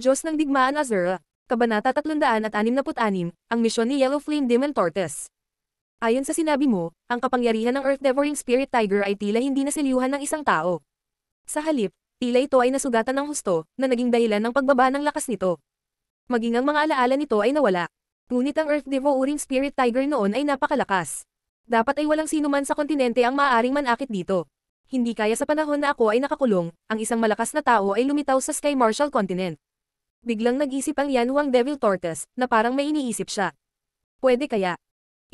Diyos ng Digmaan Azura. Kabanata 366, ang misyon ni Yellow Flame Demon Tortoise. Ayon sa sinabi mo, ang kapangyarihan ng Earth-devouring Spirit Tiger ay tila hindi nasiliuhan ng isang tao. Sa halip, tila ito ay nasugatan ng husto, na naging dahilan ng pagbaba ng lakas nito. Maging ang mga alaala nito ay nawala. Ngunit ang Earth-devouring Spirit Tiger noon ay napakalakas. Dapat ay walang sino man sa kontinente ang maaaring manakit dito. Hindi kaya sa panahon na ako ay nakakulong, ang isang malakas na tao ay lumitaw sa Sky Marshal Continent. Biglang nag-isip ang Yanhuang Devil Tortoise, na parang may iniisip siya. Pwede kaya?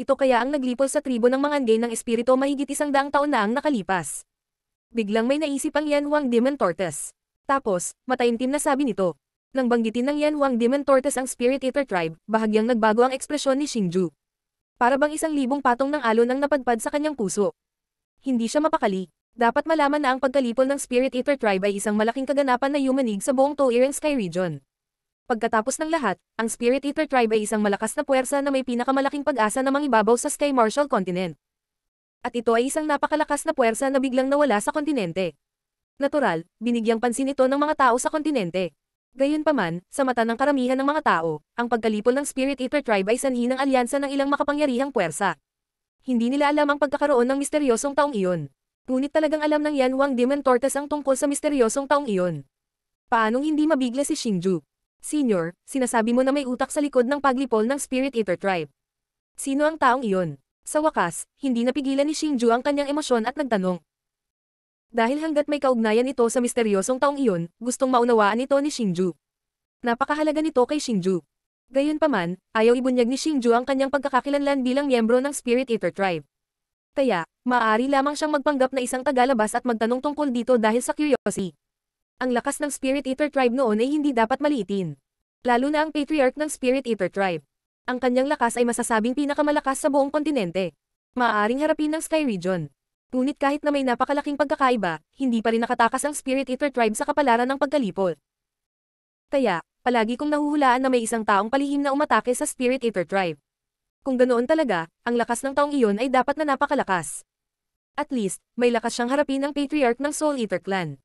Ito kaya ang naglipol sa tribo ng mga anggay ng espiritu mahigit 100 taon na ang nakalipas. Biglang may naisip ang Yanhuang Demon Tortoise. Tapos, mataimtim na sabi nito. Nang banggitin ng Yanhuang Demon Tortoise ang Spirit Eater Tribe, bahagyang nagbago ang ekspresyon ni Xingju. Para bang 1,000 patong ng alon ang napadpad sa kanyang puso. Hindi siya mapakali. Dapat malaman na ang pagkalipol ng Spirit Eater Tribe ay isang malaking kaganapan na yumanig sa buong Toiran Sky Region. Pagkatapos ng lahat, ang Spirit Eater Tribe ay isang malakas na puwersa na may pinakamalaking pag-asa na mangibabaw sa Sky Marshal Continent. At ito ay isang napakalakas na puwersa na biglang nawala sa kontinente. Natural, binigyang pansin ito ng mga tao sa kontinente. Gayunpaman, sa mata ng karamihan ng mga tao, ang pagkalipol ng Spirit Eater Tribe ay sanhi ng alyansa ng ilang makapangyarihang puwersa. Hindi nila alam ang pagkakaroon ng misteryosong taong iyon. Ngunit talagang alam ng Yanhuang Demon Tortoise ang tungkol sa misteryosong taong iyon. Paanong hindi mabigla si Xingju? Senior, sinasabi mo na may utak sa likod ng paglipol ng Spirit Eater Tribe. Sino ang taong iyon? Sa wakas, hindi napigilan ni Xingju ang kanyang emosyon at nagtanong. Dahil hanggat may kaugnayan ito sa misteryosong taong iyon, gustong maunawaan ito ni Xingju. Napakahalaga nito kay Xingju. Gayunpaman, ayaw ibunyag ni Xingju ang kanyang pagkakakilanlan bilang miyembro ng Spirit Eater Tribe. Kaya, maaari lamang siyang magpanggap na isang tagalabas at magtanong tungkol dito dahil sa curiosity. Ang lakas ng Spirit Eater Tribe noon ay hindi dapat maliitin. Lalo na ang Patriarch ng Spirit Eater Tribe. Ang kanyang lakas ay masasabing pinakamalakas sa buong kontinente. Maaaring harapin ng Sky Region. Ngunit kahit na may napakalaking pagkakaiba, hindi pa rin nakatakas ang Spirit Eater Tribe sa kapalaran ng pagkalipol. Kaya, palagi kong nahuhulaan na may isang taong palihim na umatake sa Spirit Eater Tribe. Kung ganoon talaga, ang lakas ng taong iyon ay dapat na napakalakas. At least, may lakas siyang harapin ng Patriarch ng Soul Eater Clan.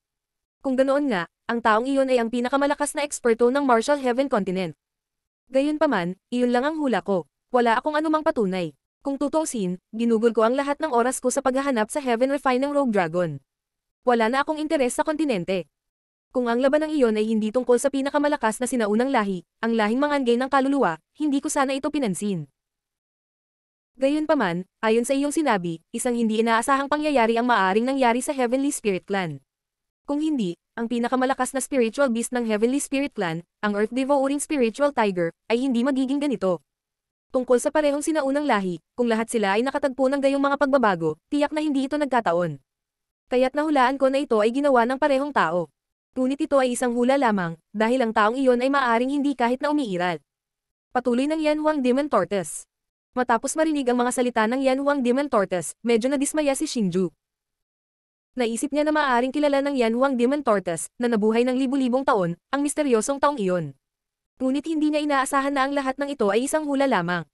Kung ganoon nga, ang taong iyon ay ang pinakamalakas na eksperto ng Marshall Heaven Continent. Gayunpaman, iyon lang ang hula ko. Wala akong anumang patunay. Kung tutuusin, ginugol ko ang lahat ng oras ko sa paghahanap sa Heaven Refine ng Rogue Dragon. Wala na akong interes sa kontinente. Kung ang laban ng iyon ay hindi tungkol sa pinakamalakas na sinaunang lahi, ang lahing mga anggay ng kaluluwa, hindi ko sana ito pinansin. Gayunpaman, ayon sa iyong sinabi, isang hindi inaasahang pangyayari ang maaaring nangyari sa Heavenly Spirit Clan. Kung hindi, ang pinakamalakas na spiritual beast ng Heavenly Spirit Clan, ang Earth-devouring Spiritual Tiger, ay hindi magiging ganito. Tungkol sa parehong sinaunang lahi, kung lahat sila ay nakatagpo ng gayong mga pagbabago, tiyak na hindi ito nagkataon. Kaya't nahulaan ko na ito ay ginawa ng parehong tao. Ngunit ito ay isang hula lamang, dahil ang taong iyon ay maaaring hindi kahit na umiiral. Patuloy ng Yanhuang Demon Tortoise. Matapos marinig ang mga salita ng Yanhuang Demon Tortoise, medyo nadismaya si Xingju. Naisip niya na maaaring kilala ng Yanhuang Demon Tortoise, na nabuhay ng libu-libong taon, ang misteryosong taong iyon. Ngunit hindi niya inaasahan na ang lahat ng ito ay isang hula lamang.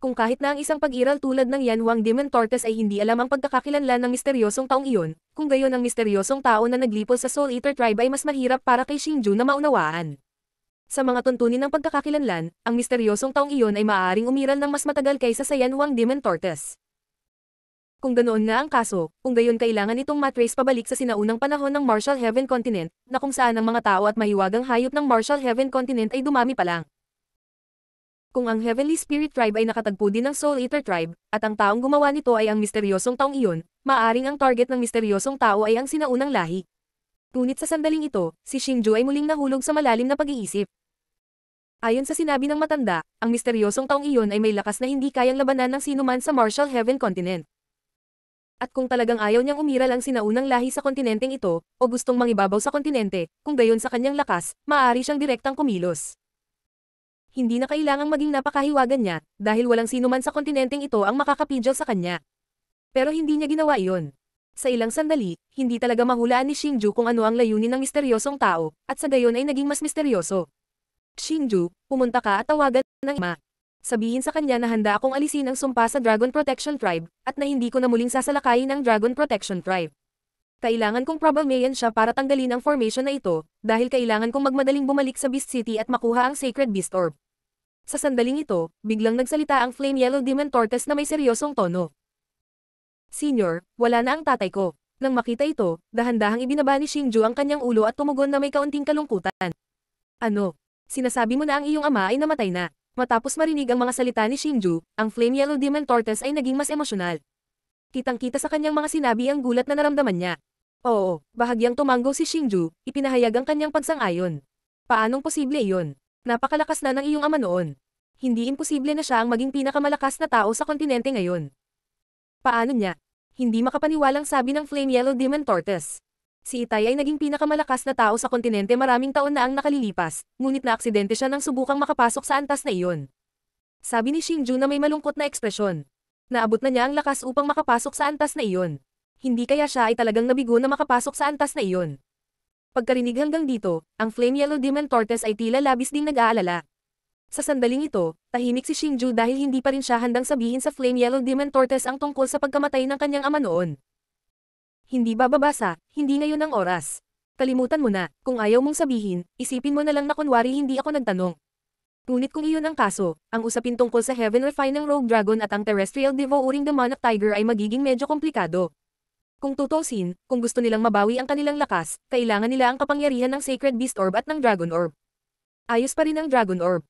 Kung kahit na ang isang pag-iral tulad ng Yanhuang Demon Tortoise ay hindi alam ang pagkakakilanlan ng misteryosong taong iyon, kung gayon ang misteryosong tao na naglipol sa Soul Eater Tribe ay mas mahirap para kay Xingju na maunawaan. Sa mga tuntunin ng pagkakakilanlan, ang misteryosong taong iyon ay maaaring umiral ng mas matagal kaysa sa Yanhuang Demon Tortoise. Kung ganoon nga ang kaso, kung gayon kailangan itong matrace pabalik sa sinaunang panahon ng Marshall Heaven Continent, na kung saan ang mga tao at mahiwagang hayop ng Marshall Heaven Continent ay dumami pa lang. Kung ang Heavenly Spirit Tribe ay nakatagpo din ng Soul Eater Tribe, at ang taong gumawa nito ay ang misteryosong taong iyon, maaaring ang target ng misteryosong tao ay ang sinaunang lahi. Ngunit sa sandaling ito, si Xingju ay muling nahulog sa malalim na pag-iisip. Ayon sa sinabi ng matanda, ang misteryosong taong iyon ay may lakas na hindi kayang labanan ng sinuman sa Marshall Heaven Continent. At kung talagang ayaw niyang umiral ang sinaunang lahi sa kontinenteng ito, o gustong mangibabaw sa kontinente, kung gayon sa kanyang lakas, maaari siyang direktang kumilos. Hindi na kailangang maging napakahiwagan niya, dahil walang sinuman sa kontinenteng ito ang makakapidyo sa kanya. Pero hindi niya ginawa iyon. Sa ilang sandali, hindi talaga mahulaan ni Xingju kung ano ang layunin ng misteryosong tao, at sa gayon ay naging mas misteryoso. Xingju, pumunta ka at tawagan ng ima. Sabihin sa kanya na handa akong alisin ang sumpa sa Dragon Protection Tribe, at na hindi ko na muling sasalakayin ang Dragon Protection Tribe. Kailangan kong problemayan siya para tanggalin ang formation na ito, dahil kailangan kong magmadaling bumalik sa Beast City at makuha ang Sacred Beast Orb. Sa sandaling ito, biglang nagsalita ang Flame Yellow Demon Tortoise na may seryosong tono. Senior, wala na ang tatay ko. Nang makita ito, dahan-dahang ibinaba ni Xingju ang kanyang ulo at tumugon na may kaunting kalungkutan. Ano? Sinasabi mo na ang iyong ama ay namatay na. Matapos marinig ang mga salita ni Xingju, ang Flame Yellow Demon Tortoise ay naging mas emosyonal. Kitang-kita sa kanyang mga sinabi ang gulat na naramdaman niya. Oo, bahagyang tumanggo si Xingju, ipinahayag ang kanyang pagsang-ayon. Paanong posible iyon? Napakalakas na ng iyong ama noon. Hindi imposible na siya ang maging pinakamalakas na tao sa kontinente ngayon. Paano niya? Hindi makapaniwalang sabi ng Flame Yellow Demon Tortoise. Si Itay ay naging pinakamalakas na tao sa kontinente maraming taon na ang nakalilipas, ngunit naaksidente siya nang subukang makapasok sa antas na iyon. Sabi ni Xingju na may malungkot na ekspresyon. Naabot na niya ang lakas upang makapasok sa antas na iyon. Hindi kaya siya ay talagang nabigo na makapasok sa antas na iyon. Pagkarinig hanggang dito, ang Flame Yellow Demon Tortoise ay tila labis ding nag-aalala. Sa sandaling ito, tahimik si Xingju dahil hindi pa rin siya handang sabihin sa Flame Yellow Demon Tortoise ang tungkol sa pagkamatay ng kanyang ama noon. Hindi bababasa, hindi ngayon ang oras. Kalimutan mo na, kung ayaw mong sabihin, isipin mo na lang na kunwari hindi ako nagtanong. Ngunit kung iyon ang kaso, ang usapin tungkol sa Heaven Refine ng Rogue Dragon at ang Terrestrial Devouring Demonic Tiger ay magiging medyo komplikado. Kung tutusin, kung gusto nilang mabawi ang kanilang lakas, kailangan nila ang kapangyarihan ng Sacred Beast Orb at ng Dragon Orb. Ayos pa rin ang Dragon Orb.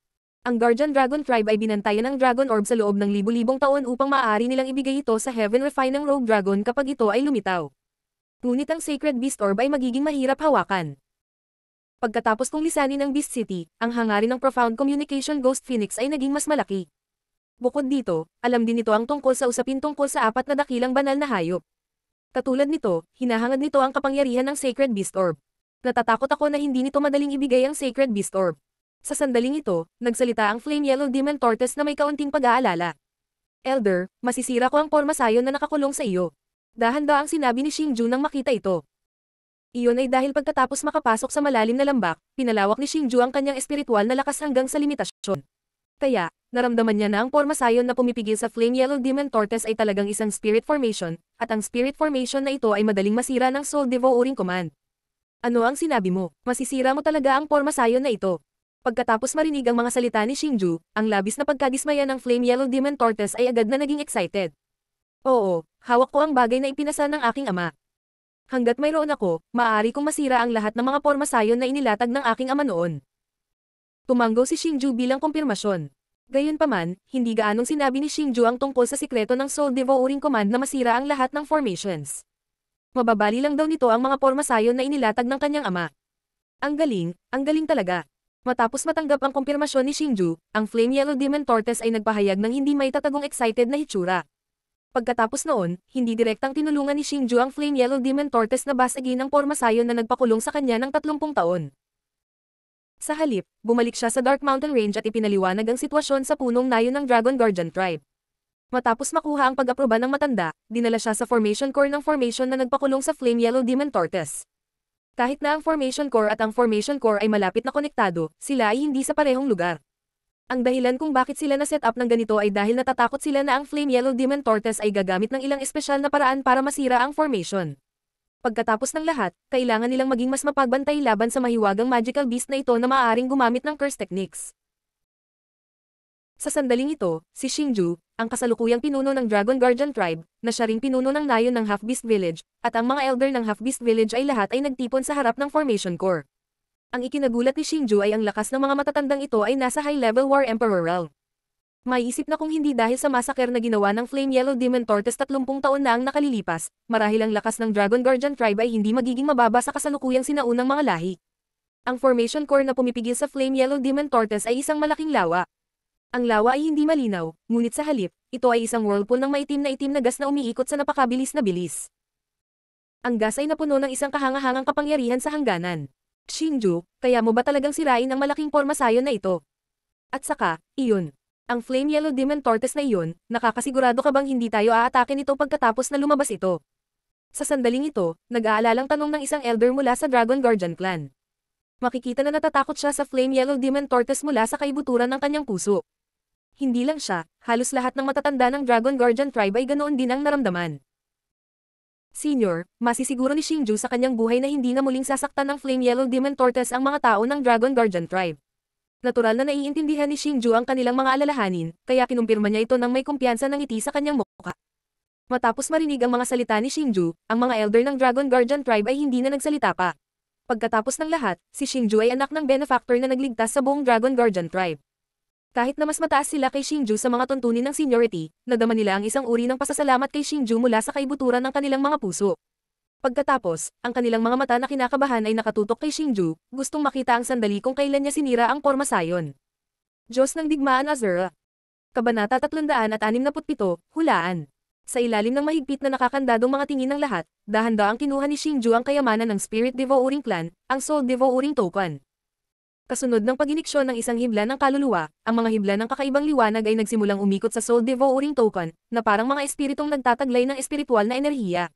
Ang Guardian Dragon Tribe ay binantayan ng Dragon Orb sa loob ng libu-libong taon upang maaari nilang ibigay ito sa Heaven Refine ng Rogue Dragon kapag ito ay lumitaw. Ngunit ang Sacred Beast Orb ay magiging mahirap hawakan. Pagkatapos kong lisanin ng Beast City, ang hangarin ng Profound Communication Ghost Phoenix ay naging mas malaki. Bukod dito, alam din nito ang tungkol sa usapin tungkol sa 4 na dakilang banal na hayop. Katulad nito, hinahangad nito ang kapangyarihan ng Sacred Beast Orb. Natatakot ako na hindi nito madaling ibigay ang Sacred Beast Orb. Sa sandaling ito, nagsalita ang Flame Yellow Demon Tortoise na may kaunting pag-aalala. Elder, masisira ko ang pormasayon na nakakulong sa iyo. Dahan-daang sinabi ni Xingju nang makita ito. Iyon ay dahil pagkatapos makapasok sa malalim na lambak, pinalawak ni Xingju ang kanyang espiritual na lakas hanggang sa limitasyon. Kaya, naramdaman niya na ang pormasayon na pumipigil sa Flame Yellow Demon Tortoise ay talagang isang spirit formation, at ang spirit formation na ito ay madaling masira ng Soul Devouring Command. Ano ang sinabi mo? Masisira mo talaga ang pormasayon na ito. Pagkatapos marinig ang mga salita ni Xingju, ang labis na pagkadismaya ng Flame Yellow Demon Tortoise ay agad na naging excited. Oo, hawak ko ang bagay na ipinasa ng aking ama. Hanggat mayroon ako, maaari kong masira ang lahat ng mga pormasayon na inilatag ng aking ama noon. Tumanggo si Xingju bilang kumpirmasyon. Gayunpaman, hindi gaanong sinabi ni Xingju ang tungkol sa sikreto ng Soul Devouring Command na masira ang lahat ng formations. Mababali lang daw nito ang mga pormasayon na inilatag ng kanyang ama. Ang galing talaga. Matapos matanggap ang kumpirmasyon ni Xingju, ang Flame Yellow Demon Tortoise ay nagpahayag ng hindi may tatagong excited na hitsura. Pagkatapos noon, hindi direktang tinulungan ni Xingju ang Flame Yellow Demon Tortoise na basagin ang pormasayon na nagpakulong sa kanya ng 30 taon. Sa halip, bumalik siya sa Dark Mountain Range at ipinaliwanag ang sitwasyon sa punong nayon ng Dragon Guardian Tribe. Matapos makuha ang pag-aproba ng matanda, dinala siya sa Formation Core ng formation na nagpakulong sa Flame Yellow Demon Tortoise. Kahit na ang Formation Core at ang Formation Core ay malapit na konektado, sila ay hindi sa parehong lugar. Ang dahilan kung bakit sila na-set up ng ganito ay dahil natatakot sila na ang Flame Yellow Demon Tortoise ay gagamit ng ilang espesyal na paraan para masira ang formation. Pagkatapos ng lahat, kailangan nilang maging mas mapagbantay laban sa mahiwagang magical beast na ito na maaaring gumamit ng curse techniques. Sa sandaling ito, si Xingju, ang kasalukuyang pinuno ng Dragon Guardian Tribe, na siya ring pinuno ng nayon ng Half-Beast Village, at ang mga elder ng Half-Beast Village ay lahat ay nagtipon sa harap ng Formation Core. Ang ikinagulat ni Xingju ay ang lakas ng mga matatandang ito ay nasa high-level War Emperor realm. Maiisip na kung hindi dahil sa massacre na ginawa ng Flame Yellow Demon Tortoise 30 taon na ang nakalilipas, marahil ang lakas ng Dragon Guardian Tribe ay hindi magiging mababa sa kasalukuyang sinaunang mga lahi. Ang Formation Core na pumipigil sa Flame Yellow Demon Tortoise ay isang malaking lawa. Ang lawa ay hindi malinaw, ngunit sa halip, ito ay isang whirlpool ng maitim na gas na umiikot sa napakabilis na bilis. Ang gas ay napuno ng isang kahangahangang kapangyarihan sa hangganan. Xingju, kaya mo ba talagang sirain ang malaking pormasayon na ito? At saka, iyon. Ang Flame Yellow Demon Tortoise na iyon, nakakasigurado ka bang hindi tayo aatake nito pagkatapos na lumabas ito? Sa sandaling ito, nag-aalalang tanong ng isang elder mula sa Dragon Guardian Clan. Makikita na natatakot siya sa Flame Yellow Demon Tortoise mula sa kaibuturan ng kanyang puso. Hindi lang siya, halos lahat ng matatanda ng Dragon Guardian Tribe ay ganoon din ang naramdaman. Senior, masisiguro ni Xingju sa kanyang buhay na hindi na muling sasaktan ng Flame Yellow Demon Tortoise ang mga tao ng Dragon Guardian Tribe. Natural na naiintindihan ni Xingju ang kanilang mga alalahanin, kaya kinumpirma niya ito ng may kumpiyansa ng ngiti sa kanyang mukha. Matapos marinig ang mga salita ni Xingju, ang mga elder ng Dragon Guardian Tribe ay hindi na nagsalita pa. Pagkatapos ng lahat, si Xingju ay anak ng benefactor na nagligtas sa buong Dragon Guardian Tribe. Kahit na mas mataas sila kay Xingju sa mga tuntunin ng seniority, nadama nila ang isang uri ng pasasalamat kay Xingju mula sa kaibuturan ng kanilang mga puso. Pagkatapos, ang kanilang mga mata na kinakabahan ay nakatutok kay Xingju, gustong makita ang sandali kung kailan niya sinira ang porma sayon. Diyos ng Digmaan Azura. Kabanata 367, Hulaan. Sa ilalim ng mahigpit na nakakandadong mga tingin ng lahat, dahan-daang kinuha ni Xingju ang kayamanan ng Spirit Devouring Clan, ang Soul Devouring Token. Kasunod ng paginiksyon ng isang hibla ng kaluluwa, ang mga hibla ng kakaibang liwanag ay nagsimulang umikot sa Soul Devouring Token, na parang mga espiritong nagtataglay ng espiritual na enerhiya.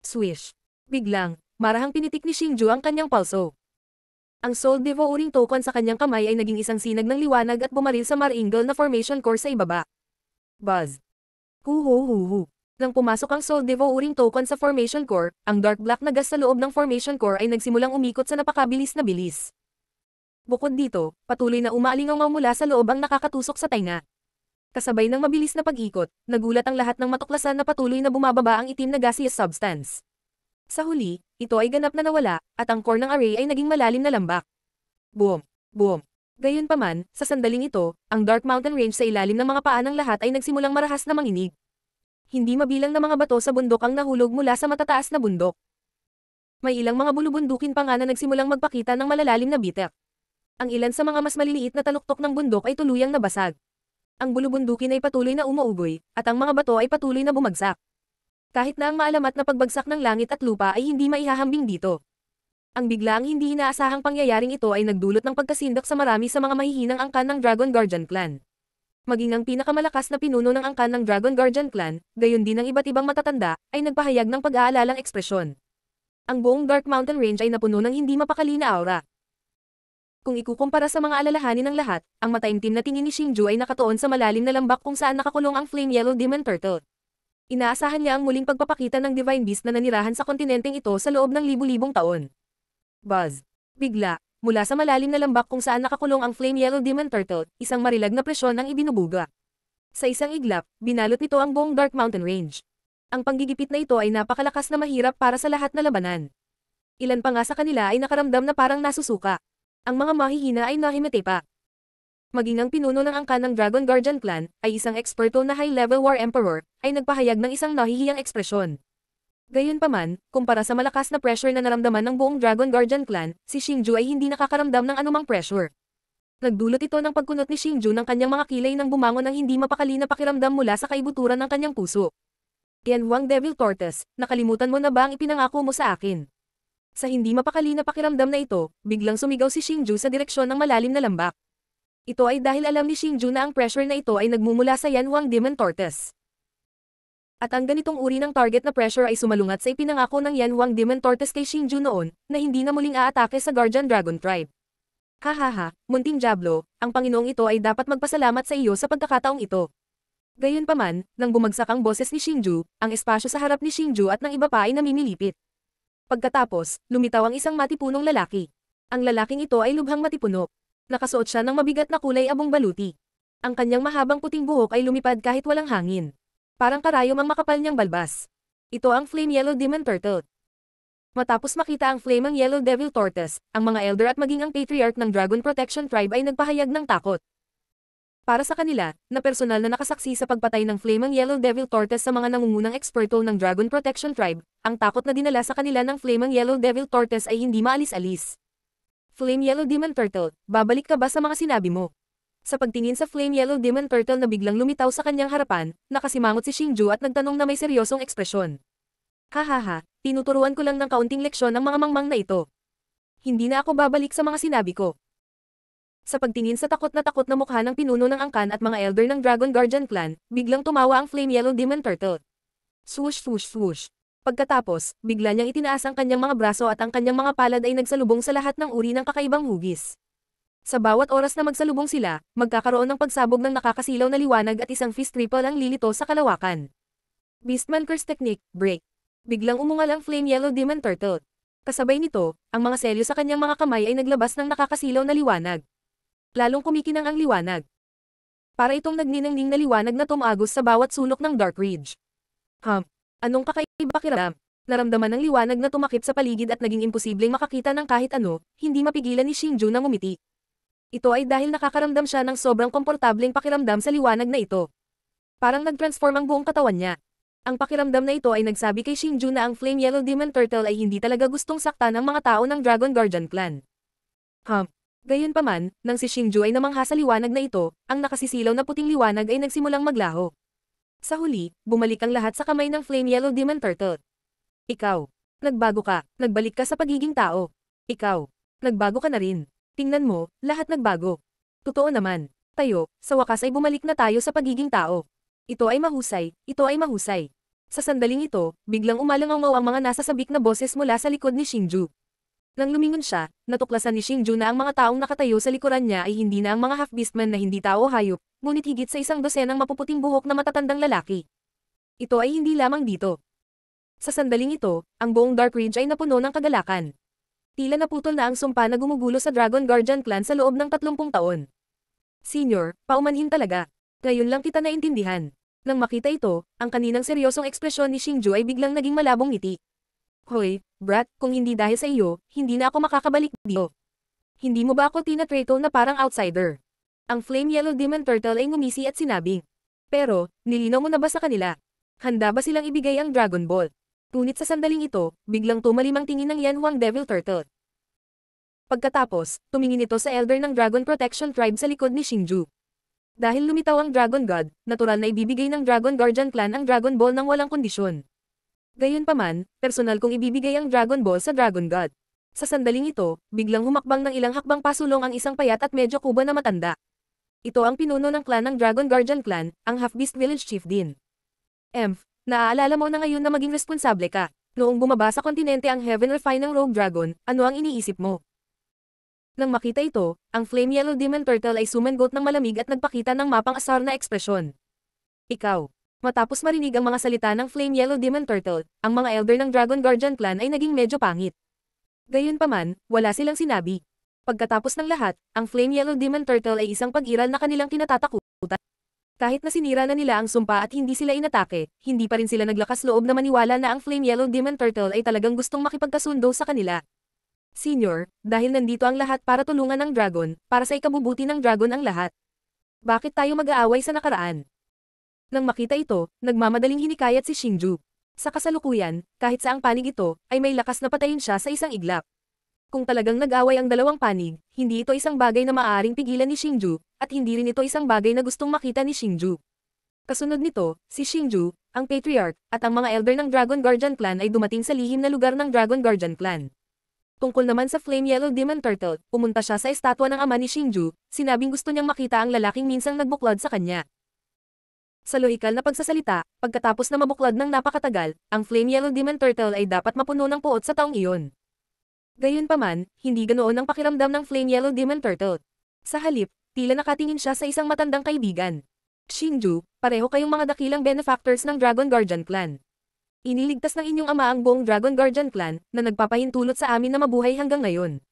Swish. Biglang, marahang pinitik ni Xingju ang kanyang pulso. Ang Soul Devouring Token sa kanyang kamay ay naging isang sinag ng liwanag at bumaril sa Mar-Ingle na formation core sa ibaba. Buzz. Hu. Nang pumasok ang Soul Devouring Token sa formation core, ang dark black na gas sa loob ng formation core ay nagsimulang umikot sa napakabilis na bilis. Bukod dito, patuloy na umaalingaw mula sa loob ang nakakatusok sa tainga. Kasabay ng mabilis na pag-ikot, nagulat ang lahat ng matuklasan na patuloy na bumababa ang itim na gaseous substance. Sa huli, ito ay ganap na nawala, at ang core ng array ay naging malalim na lambak. Boom! Boom! Gayunpaman, sa sandaling ito, ang Dark Mountain Range sa ilalim ng mga paa ng lahat ay nagsimulang marahas na manginig. Hindi mabilang na mga bato sa bundok ang nahulog mula sa matataas na bundok. May ilang mga bulubundukin pa nga na nagsimulang magpakita ng malalalim na bitak. Ang ilan sa mga mas maliliit na taluktok ng bundok ay tuluyang nabasag. Ang bulubundukin ay patuloy na umuugoy, at ang mga bato ay patuloy na bumagsak. Kahit na ang maalamat na pagbagsak ng langit at lupa ay hindi maihahambing dito. Ang biglaang hindi inaasahang pangyayaring ito ay nagdulot ng pagkasindak sa marami sa mga mahihinang angkan ng Dragon Guardian Clan. Maging ang pinakamalakas na pinuno ng angkan ng Dragon Guardian Clan, gayon din ang iba't ibang matatanda, ay nagpahayag ng pag-aalalang ekspresyon. Ang buong Dark Mountain Range ay napuno ng hindi mapakali na aura. Kung ikukumpara sa mga alalahanin ng lahat, ang mataimtim na tingin ni Xingju ay nakatuon sa malalim na lambak kung saan nakakulong ang Flame Yellow Demon Turtle. Inaasahan niya ang muling pagpapakita ng Divine Beast na nanirahan sa kontinenteng ito sa loob ng libu-libong taon. Buzz. Bigla, mula sa malalim na lambak kung saan nakakulong ang Flame Yellow Demon Turtle, isang marilag na presyon ang ibinubuga. Sa isang iglap, binalot nito ang buong Dark Mountain Range. Ang panggigipit na ito ay napakalakas na mahirap para sa lahat na labanan. Ilan pa nga sa kanila ay nakaramdam na parang nasusuka. Ang mga mahihina ay nahimete pa. Maging ang pinuno ng angkan ng Dragon Guardian Clan, ay isang eksperto na high-level war emperor, ay nagpahayag ng isang nahihiyang ekspresyon. Gayunpaman, kumpara sa malakas na pressure na naramdaman ng buong Dragon Guardian Clan, si Xingju ay hindi nakakaramdam ng anumang pressure. Nagdulot ito ng pagkunot ni Xingju ng kanyang mga kilay nang bumangon ng hindi mapakali na pakiramdam mula sa kaibuturan ng kanyang puso. Yanhuang Devil Tortoise, nakalimutan mo na ba ang ipinangako mo sa akin? Sa hindi mapakali na pakiramdam na ito, biglang sumigaw si Xingju sa direksyon ng malalim na lambak. Ito ay dahil alam ni Xingju na ang pressure na ito ay nagmumula sa Yanhuang Demon Tortoise. At ang ganitong uri ng target na pressure ay sumalungat sa ipinangako ng Yanhuang Demon Tortoise kay Xingju noon, na hindi na muling aatake sa Guardian Dragon Tribe. Hahaha, munting Diablo, ang Panginoong ito ay dapat magpasalamat sa iyo sa pagkakataong ito. Gayunpaman, nang bumagsak ang boses ni Xingju, ang espasyo sa harap ni Xingju at ng iba pa ay namimilipit. Pagkatapos, lumitaw ang isang matipunong lalaki. Ang lalaking ito ay lubhang matipuno. Nakasuot siya ng mabigat na kulay abong baluti. Ang kanyang mahabang puting buhok ay lumipad kahit walang hangin. Parang karayom ang makapal niyang balbas. Ito ang Flame Yellow Demon Turtle. Matapos makita ang Flaming Yellow Devil Tortoise, ang mga elder at maging ang patriarch ng Dragon Protection Tribe ay nagpahayag ng takot. Para sa kanila, na personal na nakasaksi sa pagpatay ng Flaming Yellow Devil Tortoise sa mga nangungunang eksperto ng Dragon Protection Tribe, ang takot na dinala sa kanila ng Flaming Yellow Devil Tortoise ay hindi maalis-alis. Flame Yellow Demon Turtle, babalik ka ba sa mga sinabi mo? Sa pagtingin sa Flame Yellow Demon Turtle na biglang lumitaw sa kanyang harapan, nakasimangot si Xingju at nagtanong na may seryosong ekspresyon. Hahaha, tinuturuan ko lang ng kaunting leksyon ang mga mangmang na ito. Hindi na ako babalik sa mga sinabi ko. Sa pagtingin sa takot na mukha ng pinuno ng angkan at mga elder ng Dragon Guardian Clan, biglang tumawa ang Flame Yellow Demon Turtle. Swoosh swoosh swoosh. Pagkatapos, bigla niyang itinaas ang kanyang mga braso at ang kanyang mga palad ay nagsalubong sa lahat ng uri ng kakaibang hugis. Sa bawat oras na magsalubong sila, magkakaroon ng pagsabog ng nakakasilaw na liwanag at isang fist triple ang lilito sa kalawakan. Beastman Curse Technique, Break. Biglang umungal ang Flame Yellow Demon Turtle. Kasabay nito, ang mga selyo sa kanyang mga kamay ay naglabas ng nakakasilaw na liwanag. Lalong kumikinang ang liwanag. Para itong nagniningning na liwanag na tumagos sa bawat sulok ng Dark Ridge. Anong kakaiba pakiramdam? Naramdaman ng liwanag na tumakip sa paligid at naging imposibleng makakita ng kahit ano, hindi mapigilan ni Xingju na ngumiti. Ito ay dahil nakakaramdam siya ng sobrang komportableng pakiramdam sa liwanag na ito. Parang nag-transform ang buong katawan niya. Ang pakiramdam na ito ay nagsabi kay Xingju na ang Flame Yellow Demon Turtle ay hindi talaga gustong saktan ang mga tao ng Dragon Guardian Clan. Gayunpaman, nang si Xingju ay namangha sa liwanag na ito, ang nakasisilaw na puting liwanag ay nagsimulang maglaho. Sa huli, bumalik ang lahat sa kamay ng Flame Yellow Demon Turtle. Ikaw, nagbago ka, nagbalik ka sa pagiging tao. Ikaw, nagbago ka na rin. Tingnan mo, lahat nagbago. Totoo naman, tayo, sa wakas ay bumalik na tayo sa pagiging tao. Ito ay mahusay, ito ay mahusay. Sa sandaling ito, biglang umalangaw ang mga nasasabik na boses mula sa likod ni Xingju. Nang lumingon siya, natuklasan ni Xingju na ang mga taong nakatayo sa likuran niya ay hindi na ang mga half-beastmen na hindi tao o hayop, ngunit higit sa 100 mapuputing buhok na matatandang lalaki. Ito ay hindi lamang dito. Sa sandaling ito, ang buong Dark Ridge ay napuno ng kagalakan. Tila naputol na ang sumpa na gumugulo sa Dragon Guardian Clan sa loob ng 30 taon. Senior, paumanhin talaga. Ngayon lang kita naintindihan. Nang makita ito, ang kaninang seryosong ekspresyon ni Xingju ay biglang naging malabong ngiti. Hoy, brat, kung hindi dahil sa iyo, hindi na ako makakabalik dito. Hindi mo ba ako tinatrato na parang outsider? Ang Flame Yellow Demon Turtle ay ngumisi at sinabing. Pero, nilinaw mo na ba sa kanila? Handa ba silang ibigay ang Dragon Ball? Ngunit sa sandaling ito, biglang tumalim ang tingin ng Yanhuang Devil Turtle. Pagkatapos, tumingin ito sa elder ng Dragon Protection Tribe sa likod ni Xingju. Dahil lumitaw ang Dragon God, natural na ibibigay ng Dragon Guardian Clan ang Dragon Ball ng walang kondisyon. Gayunpaman, personal kong ibibigay ang Dragon Ball sa Dragon God. Sa sandaling ito, biglang humakbang ng ilang hakbang pasulong ang isang payat at medyo kuba na matanda. Ito ang pinuno ng clan ng Dragon Guardian Clan, ang Half-Beast Village Chief din. Naaalala mo na ngayon na maging responsable ka. Noong bumaba sa kontinente ang Heaven Refine ng Rogue Dragon, ano ang iniisip mo? Nang makita ito, ang Flame Yellow Demon Turtle ay sumangot ng malamig at nagpakita ng mapang-asar na ekspresyon. Ikaw. Matapos marinig ang mga salita ng Flame Yellow Demon Turtle, ang mga elder ng Dragon Guardian Clan ay naging medyo pangit. Gayunpaman, wala silang sinabi. Pagkatapos ng lahat, ang Flame Yellow Demon Turtle ay isang pag-iral na kanilang kinatatakutan. Kahit na sinira na nila ang sumpa at hindi sila inatake, hindi pa rin sila naglakas loob na maniwala na ang Flame Yellow Demon Turtle ay talagang gustong makipagkasundo sa kanila. Senior, dahil nandito ang lahat para tulungan ng dragon, para sa ikabubuti ng dragon ang lahat. Bakit tayo mag-aaway sa nakaraan? Nang makita ito, nagmamadaling hinikayat si Xingju. Sa kasalukuyan, kahit sa ang panig ito, ay may lakas na patayin siya sa isang iglap. Kung talagang nag-away ang dalawang panig, hindi ito isang bagay na maaaring pigilan ni Xingju, at hindi rin ito isang bagay na gustong makita ni Xingju. Kasunod nito, si Xingju, ang Patriarch, at ang mga elder ng Dragon Guardian Clan ay dumating sa lihim na lugar ng Dragon Guardian Clan. Tungkol naman sa Flame Yellow Demon Turtle, pumunta siya sa estatwa ng ama ni Xingju, sinabing gusto niyang makita ang lalaking minsang nagbuklod sa kanya. Sa lohikal na pagsasalita, pagkatapos na mabuklod ng napakatagal, ang Flame Yellow Demon Turtle ay dapat mapuno ng puot sa taong iyon. Gayunpaman, hindi ganoon ang pakiramdam ng Flame Yellow Demon Turtle. Sa halip, tila nakatingin siya sa isang matandang kaibigan. Xingju, pareho kayong mga dakilang benefactors ng Dragon Guardian Clan. Iniligtas ng inyong ama ang buong Dragon Guardian Clan, na nagpapahintulot sa amin na mabuhay hanggang ngayon.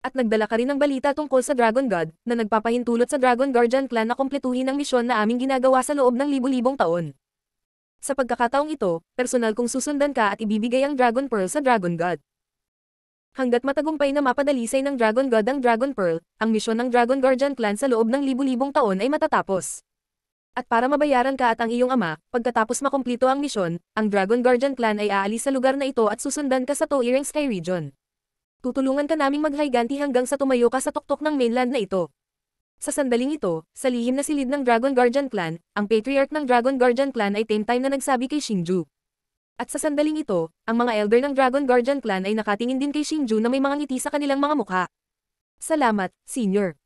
At nagdala ka rin ng balita tungkol sa Dragon God, na nagpapahintulot sa Dragon Guardian Clan na kumpletuhin ang misyon na aming ginagawa sa loob ng libu-libong taon. Sa pagkakataong ito, personal kong susundan ka at ibibigay ang Dragon Pearl sa Dragon God. Hanggat matagumpay na mapadalisay ng Dragon God ang Dragon Pearl, ang misyon ng Dragon Guardian Clan sa loob ng libu-libong taon ay matatapos. At para mabayaran ka at ang iyong ama, pagkatapos makumplito ang misyon, ang Dragon Guardian Clan ay aalis sa lugar na ito at susundan ka sa Toireng Sky Region. Tutulungan ka naming maghiganti hanggang sa tumayo ka sa tuktok ng mainland na ito. Sa sandaling ito, sa lihim na silid ng Dragon Guardian Clan, ang Patriarch ng Dragon Guardian Clan ay time na nagsabi kay Xingju. At sa sandaling ito, ang mga elder ng Dragon Guardian Clan ay nakatingin din kay Xingju na may mga ngiti sa kanilang mga mukha. Salamat, Senior.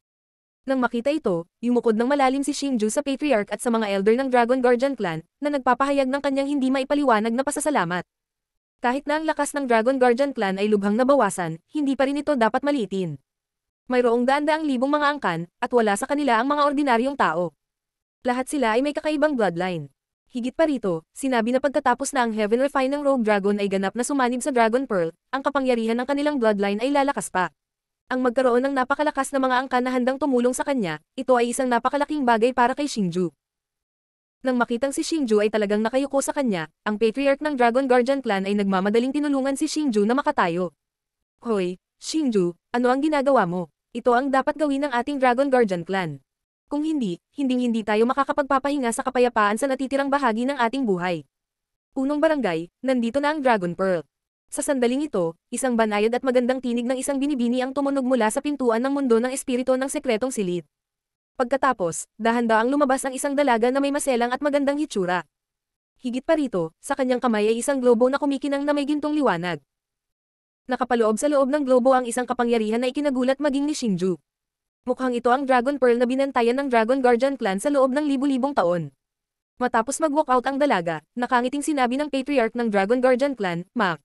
Nang makita ito, yumukod ng malalim si Xingju sa Patriarch at sa mga elder ng Dragon Guardian Clan, na nagpapahayag ng kanyang hindi maipaliwanag na pasasalamat. Kahit na ang lakas ng Dragon Guardian Clan ay lubhang nabawasan, hindi pa rin ito dapat maliitin. Mayroong daan-daang libong mga angkan, at wala sa kanila ang mga ordinaryong tao. Lahat sila ay may kakaibang bloodline. Higit pa rito, sinabi na pagkatapos na ang Heaven Refine ng Rogue Dragon ay ganap na sumanib sa Dragon Pearl, ang kapangyarihan ng kanilang bloodline ay lalakas pa. Ang magkaroon ng napakalakas na mga angkan na handang tumulong sa kanya, ito ay isang napakalaking bagay para kay Xingju. Nang makitang si Xingju ay talagang nakayuko sa kanya, ang Patriarch ng Dragon Guardian Clan ay nagmamadaling tinulungan si Xingju na makatayo. Hoy, Xingju, ano ang ginagawa mo? Ito ang dapat gawin ng ating Dragon Guardian Clan. Kung hindi, hinding-hindi tayo makakapagpapahinga sa kapayapaan sa natitirang bahagi ng ating buhay. Unong barangay, nandito na ang Dragon Pearl. Sa sandaling ito, isang banayad at magandang tinig ng isang binibini ang tumunog mula sa pintuan ng mundo ng espiritu ng sekretong silid. Pagkatapos, dahan-daang lumabas ang isang dalaga na may maselang at magandang hitsura. Higit pa rito, sa kanyang kamay ay isang globo na kumikinang na may gintong liwanag. Nakapaloob sa loob ng globo ang isang kapangyarihan na ikinagulat maging ni Xingju. Mukhang ito ang Dragon Pearl na binantayan ng Dragon Guardian Clan sa loob ng libu-libong taon. Matapos mag-walkout ang dalaga, nakangiting sinabi ng Patriarch ng Dragon Guardian Clan, Mac.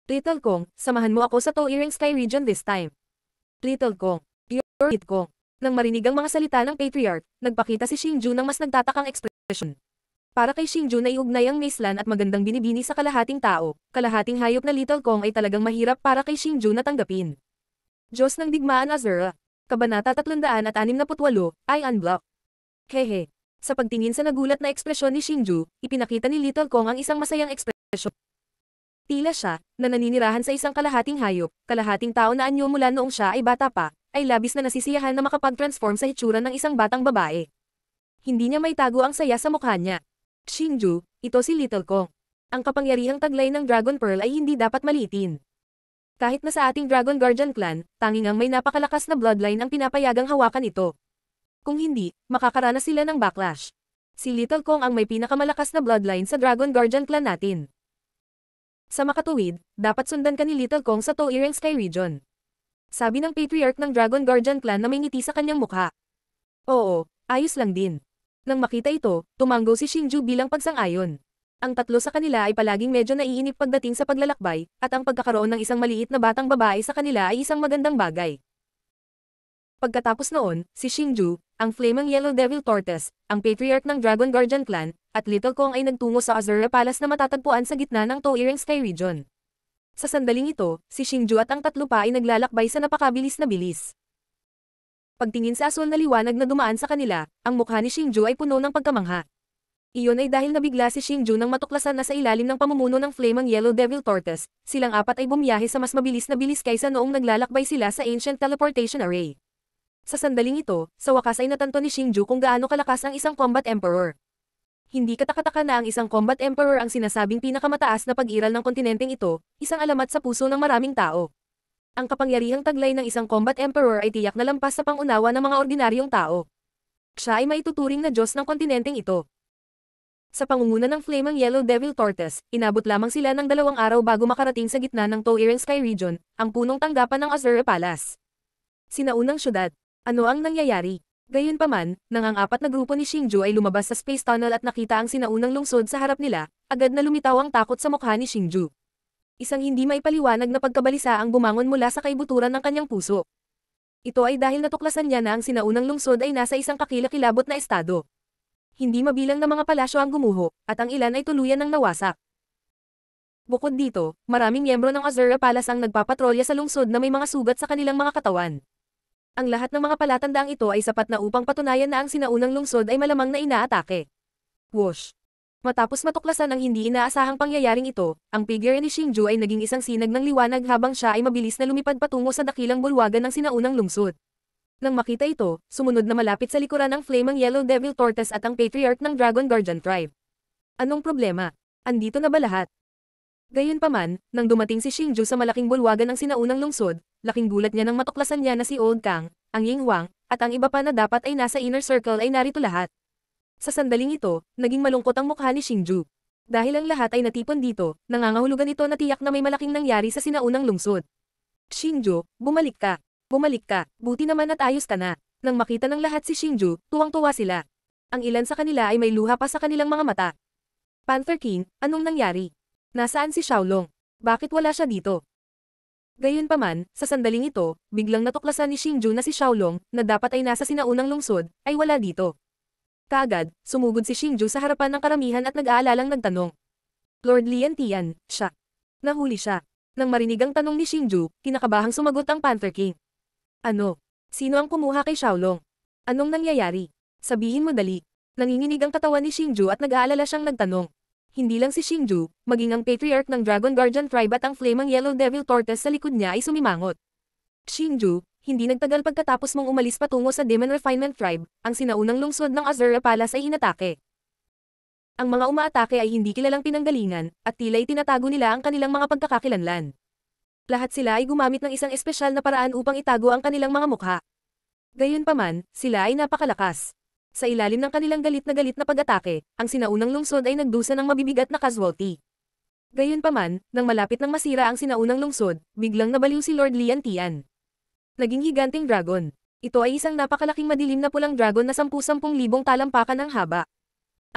Little Kong, samahan mo ako sa Toiring Sky Region this time. Little Kong, you're it Kong. Nang marinig ang mga salita ng Patriarch, nagpakita si Xingju ng mas nagtatakang ekspresyon. Para kay Xingju na iugnay ang Maceland at magandang binibini sa kalahating tao, kalahating hayop na Little Kong ay talagang mahirap para kay Xingju na tanggapin. Diyos ng Digmaan Azura. Kabanata 368, ay unblock. Hehe. Sa pagtingin sa nagulat na ekspresyon ni Xingju, ipinakita ni Little Kong ang isang masayang ekspresyon. Tila siya, na naninirahan sa isang kalahating hayop, kalahating tao na anyo mula noong siya ay bata pa, ay labis na nasisiyahan na makapag-transform sa hitsura ng isang batang babae. Hindi niya may tago ang saya sa mukha niya. Xingju, ito si Little Kong. Ang kapangyarihang taglay ng Dragon Pearl ay hindi dapat maliitin. Kahit na sa ating Dragon Guardian Clan, tanging ang may napakalakas na bloodline ang pinapayagang hawakan ito. Kung hindi, makakaranas sila ng backlash. Si Little Kong ang may pinakamalakas na bloodline sa Dragon Guardian Clan natin. Sa makatuwid, dapat sundan ka ni Little Kong sa Toiring Sky Region. Sabi ng Patriarch ng Dragon Guardian Clan na may ngiti sa kanyang mukha. Oo, ayos lang din. Nang makita ito, tumanggo si Xingju bilang pagsang-ayon. Ang tatlo sa kanila ay palaging medyo naiinip pagdating sa paglalakbay, at ang pagkakaroon ng isang maliit na batang babae sa kanila ay isang magandang bagay. Pagkatapos noon, si Xingju, ang Flaming Yellow Devil Tortoise, ang Patriarch ng Dragon Guardian Clan, at Little Kong ay nagtungo sa Azura Palace na matatagpuan sa gitna ng Toiring Sky Region. Sa sandaling ito, si Xingju at ang tatlo pa ay naglalakbay sa napakabilis na bilis. Pagtingin sa asul na liwanag na dumaan sa kanila, ang mukha ni Xingju ay puno ng pagkamangha. Iyon ay dahil nabigla si Xingju nang matuklasan na sa ilalim ng pamumuno ng Flaming Yellow Devil Tortoise, silang apat ay bumiyahe sa mas mabilis na bilis kaysa noong naglalakbay sila sa Ancient Teleportation Array. Sa sandaling ito, sa wakas ay natanto ni Xingju kung gaano kalakas ang isang Combat Emperor. Hindi katakataka na ang isang Combat Emperor ang sinasabing pinakamataas na pag-iral ng kontinenteng ito, isang alamat sa puso ng maraming tao. Ang kapangyarihang taglay ng isang Combat Emperor ay tiyak na lampas sa pangunawa ng mga ordinaryong tao. Siya ay maituturing na Diyos ng kontinenteng ito. Sa pangunguna ng Flaming Yellow Devil Tortoise, inabot lamang sila ng 2 araw bago makarating sa gitna ng Toiring Sky Region, ang punong tanggapan ng Azura Palace. Sinaunang syudad. Ano ang nangyayari? Gayunpaman, nang ang apat na grupo ni Xingju ay lumabas sa Space Tunnel at nakita ang sinaunang lungsod sa harap nila, agad na lumitaw ang takot sa mukha ni Xingju. Isang hindi maipaliwanag na pagkabalisa ang bumangon mula sa kaibuturan ng kanyang puso. Ito ay dahil natuklasan niya na ang sinaunang lungsod ay nasa isang kakilakilabot na estado. Hindi mabilang na mga palasyo ang gumuho, at ang ilan ay tuluyan ng nawasak. Bukod dito, maraming miyembro ng Azura Palace ang nagpapatrolya sa lungsod na may mga sugat sa kanilang mga katawan. Ang lahat ng mga palatandaang ito ay sapat na upang patunayan na ang sinaunang lungsod ay malamang na inaatake. Whoosh! Matapos matuklasan ang hindi inaasahang pangyayaring ito, ang figure ni Xingju ay naging isang sinag ng liwanag habang siya ay mabilis na lumipad patungo sa dakilang bulwagan ng sinaunang lungsod. Nang makita ito, sumunod na malapit sa likuran ng Flaming Yellow Devil Tortoise at ang Patriarch ng Dragon Guardian Tribe. Anong problema? Andito na ba lahat? Gayunpaman, nang dumating si Xingju sa malaking bulwagan ng sinaunang lungsod, laking gulat niya nang matuklasan niya na si Old Kang, ang Ying Huang, at ang iba pa na dapat ay nasa inner circle ay narito lahat. Sa sandaling ito, naging malungkot ang mukha ni Xingju. Dahil ang lahat ay natipon dito, nangangahulugan ito na tiyak na may malaking nangyari sa sinaunang lungsod. Xingju, bumalik ka. Bumalik ka, buti naman at ayos ka na. Nang makita ng lahat si Xingju, tuwang-tuwa sila. Ang ilan sa kanila ay may luha pa sa kanilang mga mata. Panther King, anong nangyari? Nasaan si Xiaolong? Bakit wala siya dito? Gayunpaman, sa sandaling ito, biglang natuklasan ni Xingju na si Xiaolong, na dapat ay nasa sinaunang lungsod, ay wala dito. Kaagad, sumugod si Xingju sa harapan ng karamihan at nag-aalalang nagtanong. Lord Lian Tian, siya. Nahuli siya. Nang marinig ang tanong ni Xingju, kinakabahang sumagot ang Panther King. Ano? Sino ang kumuha kay Xiaolong? Anong nangyayari? Sabihin mo dali. Nanginginig ang katawan ni Xingju at nag-aalala siyang nagtanong. Hindi lang si Xingju, maging ang patriarch ng Dragon Guardian Tribe at ang flaming Yellow Devil Tortoise sa likod niya ay sumimangot. Xingju, hindi nagtagal pagkatapos mong umalis patungo sa Demon Refinement Tribe, ang sinaunang lungsod ng Azura Palace ay hinatake. Ang mga umaatake ay hindi kilalang pinanggalingan, at tila itinatago nila ang kanilang mga pagkakakilanlan. Lahat sila ay gumamit ng isang espesyal na paraan upang itago ang kanilang mga mukha. Gayunpaman, sila ay napakalakas. Sa ilalim ng kanilang galit na pag-atake, ang sinaunang lungsod ay nagdusa ng mabibigat na casualty. Gayunpaman, nang malapit nang masira ang sinaunang lungsod, biglang nabaliw si Lord Lian Tian. Naging higanting dragon. Ito ay isang napakalaking madilim na pulang dragon na 10,000 talampakan ang haba.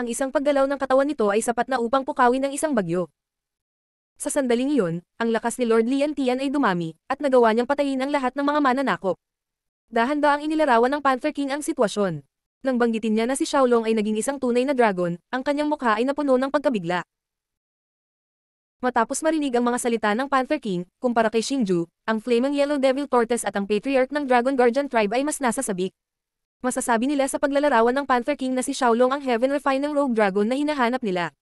Ang isang paggalaw ng katawan nito ay sapat na upang pukawin ang isang bagyo. Sa sandaling iyon, ang lakas ni Lord Lian Tian ay dumami, at nagawa niyang patayin ang lahat ng mga mananakop. Dahan-daang inilarawan ng Panther King ang sitwasyon. Nang banggitin niya na si Xiaolong ay naging isang tunay na dragon, ang kanyang mukha ay napuno ng pagkabigla. Matapos marinig ang mga salita ng Panther King, kumpara kay Xingju, ang Flaming Yellow Devil Tortoise at ang Patriarch ng Dragon Guardian Tribe ay mas nasa sabik. Masasabi nila sa paglalarawan ng Panther King na si Xiaolong ang Heaven Refining Rogue Dragon na hinahanap nila.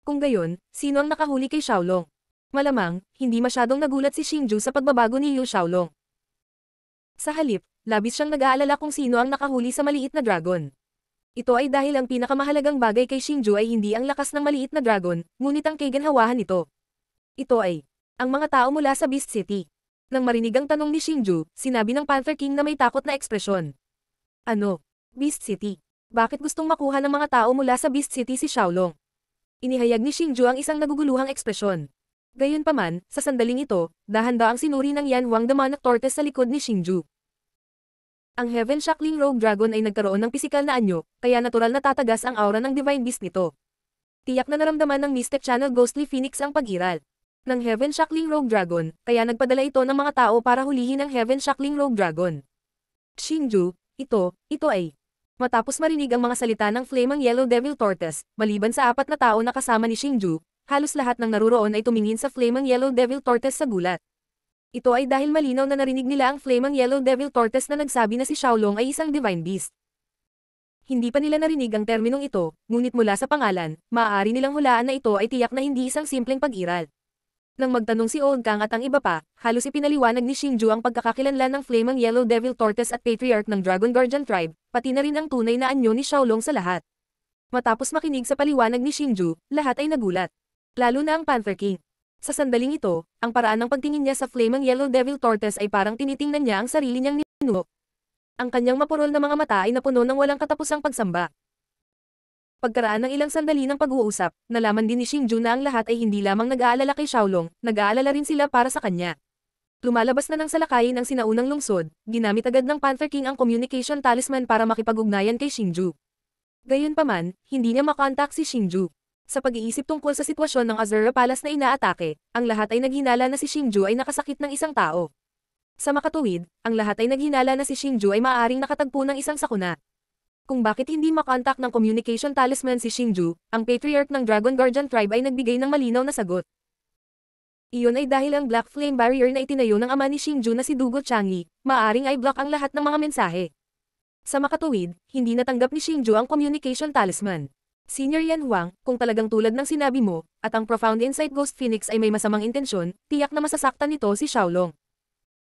Kung gayon, sino ang nakahuli kay Xiaolong? Malamang, hindi masyadong nagulat si Xingju sa pagbabago ni Liu Xiaolong. Sa halip, labis siyang nag-aalala kung sino ang nakahuli sa maliit na dragon. Ito ay dahil ang pinakamahalagang bagay kay Xingju ay hindi ang lakas ng maliit na dragon, ngunit ang kaganhawahan nito. Ito ay ang mga tao mula sa Beast City. Nang marinig ang tanong ni Xingju, sinabi ng Panther King na may takot na ekspresyon. Ano? Beast City? Bakit gustong makuha ng mga tao mula sa Beast City si Xiaolong? Inihayag ni Xingju ang isang naguguluhang ekspresyon. Gayunpaman, sa sandaling ito, dahan-daang sinuri ng Yan Huang Demonic Tortoise sa likod ni Xingju. Ang Heaven Shackling Rogue Dragon ay nagkaroon ng pisikal na anyo, kaya natural na tatagas ang aura ng Divine Beast nito. Tiyak na naramdaman ng Mystic Channel Ghostly Phoenix ang pag-iral ng Heaven Shackling Rogue Dragon, kaya nagpadala ito ng mga tao para hulihin ang Heaven Shackling Rogue Dragon. Xingju, ito ay. Matapos marinig ang mga salita ng Flaming Yellow Devil Tortoise, maliban sa 4 na tao na kasama ni Xingju, halos lahat ng naruroon ay tumingin sa Flaming Yellow Devil Tortoise sa gulat. Ito ay dahil malinaw na narinig nila ang Flaming Yellow Devil Tortoise na nagsabi na si Xiaolong ay isang Divine Beast. Hindi pa nila narinig ang terminong ito, ngunit mula sa pangalan, maaari nilang hulaan na ito ay tiyak na hindi isang simpleng pag-iral. Nang magtanong si Old Kang at ang iba pa, halos ipinaliwanag ni Xingju ang pagkakakilanlan ng Flaming Yellow Devil Tortoise at Patriarch ng Dragon Guardian Tribe, pati na rin ang tunay na anyo ni Xiaolong sa lahat. Matapos makinig sa paliwanag ni Xingju, lahat ay nagulat. Lalo na ang Panther King. Sa sandaling ito, ang paraan ng pagtingin niya sa Flaming Yellow Devil Tortoise ay parang tinitingnan niya ang sarili niyang ninuno. Ang kanyang mapurol na mga mata ay napuno ng walang katapusang pagsamba. Pagkaraan ng ilang sandali ng pag-uusap, nalaman din ni Xingju na ang lahat ay hindi lamang nag-aalala kay Xiaolong, nag-aalala rin sila para sa kanya. Lumalabas na ng salakayin ang sinaunang lungsod, ginamit agad ng Panther King ang communication talisman para makipag-ugnayan kay Xingju. Gayunpaman, hindi niya makontak si Xingju. Sa pag-iisip tungkol sa sitwasyon ng Azura Palace na inaatake, ang lahat ay naghinala na si Xingju ay nakasakit ng isang tao. Sa makatuwid, ang lahat ay naghinala na si Xingju ay maaaring nakatagpo ng isang sakuna. Kung bakit hindi makontak ng communication talisman si Xingju, ang Patriarch ng Dragon Guardian Tribe ay nagbigay ng malinaw na sagot. Iyon ay dahil ang Black Flame Barrier na itinayo ng ama ni Xingju na si Dugo Chang'e, maaaring ay block ang lahat ng mga mensahe. Sa makatuwid, hindi natanggap ni Xingju ang communication talisman. Senior Yan Huang, kung talagang tulad ng sinabi mo, at ang Profound Insight Ghost Phoenix ay may masamang intensyon, tiyak na masasaktan nito si Xiaolong.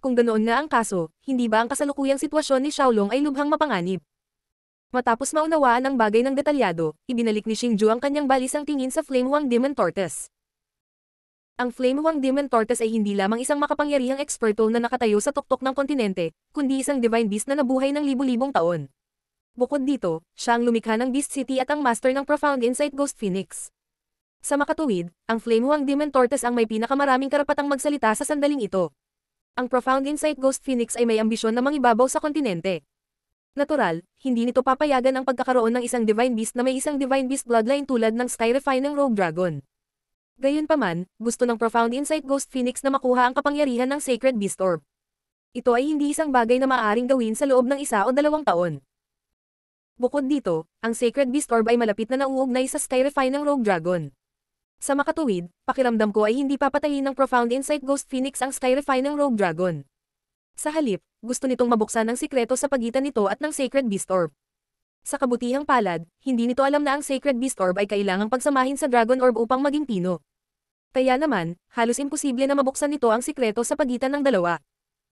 Kung ganoon nga ang kaso, hindi ba ang kasalukuyang sitwasyon ni Xiaolong ay lubhang mapanganib? Matapos maunawaan ang bagay ng detalyado, ibinalik ni Xingju ang kanyang balisang tingin sa Flame Huang Demon Tortoise. Ang Flame Huang Demon Tortoise ay hindi lamang isang makapangyarihang eksperto na nakatayo sa tuktok ng kontinente, kundi isang divine beast na nabuhay ng libu-libong taon. Bukod dito, siya ang lumikha ng Beast City at ang master ng Profound Insight Ghost Phoenix. Sa makatuwid, ang Flame Huang Demon Tortoise ang may pinakamaraming karapatang magsalita sa sandaling ito. Ang Profound Insight Ghost Phoenix ay may ambisyon na mangibabaw sa kontinente. Natural, hindi nito papayagan ang pagkakaroon ng isang Divine Beast na may isang Divine Beast bloodline tulad ng Sky Refining Rogue Dragon. Gayunpaman, gusto ng Profound Insight Ghost Phoenix na makuha ang kapangyarihan ng Sacred Beast Orb. Ito ay hindi isang bagay na maaaring gawin sa loob ng 1 o 2 taon. Bukod dito, ang Sacred Beast Orb ay malapit na nauugnay sa Skyrefy ng Rogue Dragon. Sa makatuwid, pakiramdam ko ay hindi papatayin ng Profound Insight Ghost Phoenix ang Skyrefy ng Rogue Dragon. Sa halip, gusto nitong mabuksan ng sikreto sa pagitan nito at ng Sacred Beast Orb. Sa kabutihang palad, hindi nito alam na ang Sacred Beast Orb ay kailangang pagsamahin sa Dragon Orb upang maging pino. Kaya naman, halos imposible na mabuksan nito ang sikreto sa pagitan ng dalawa.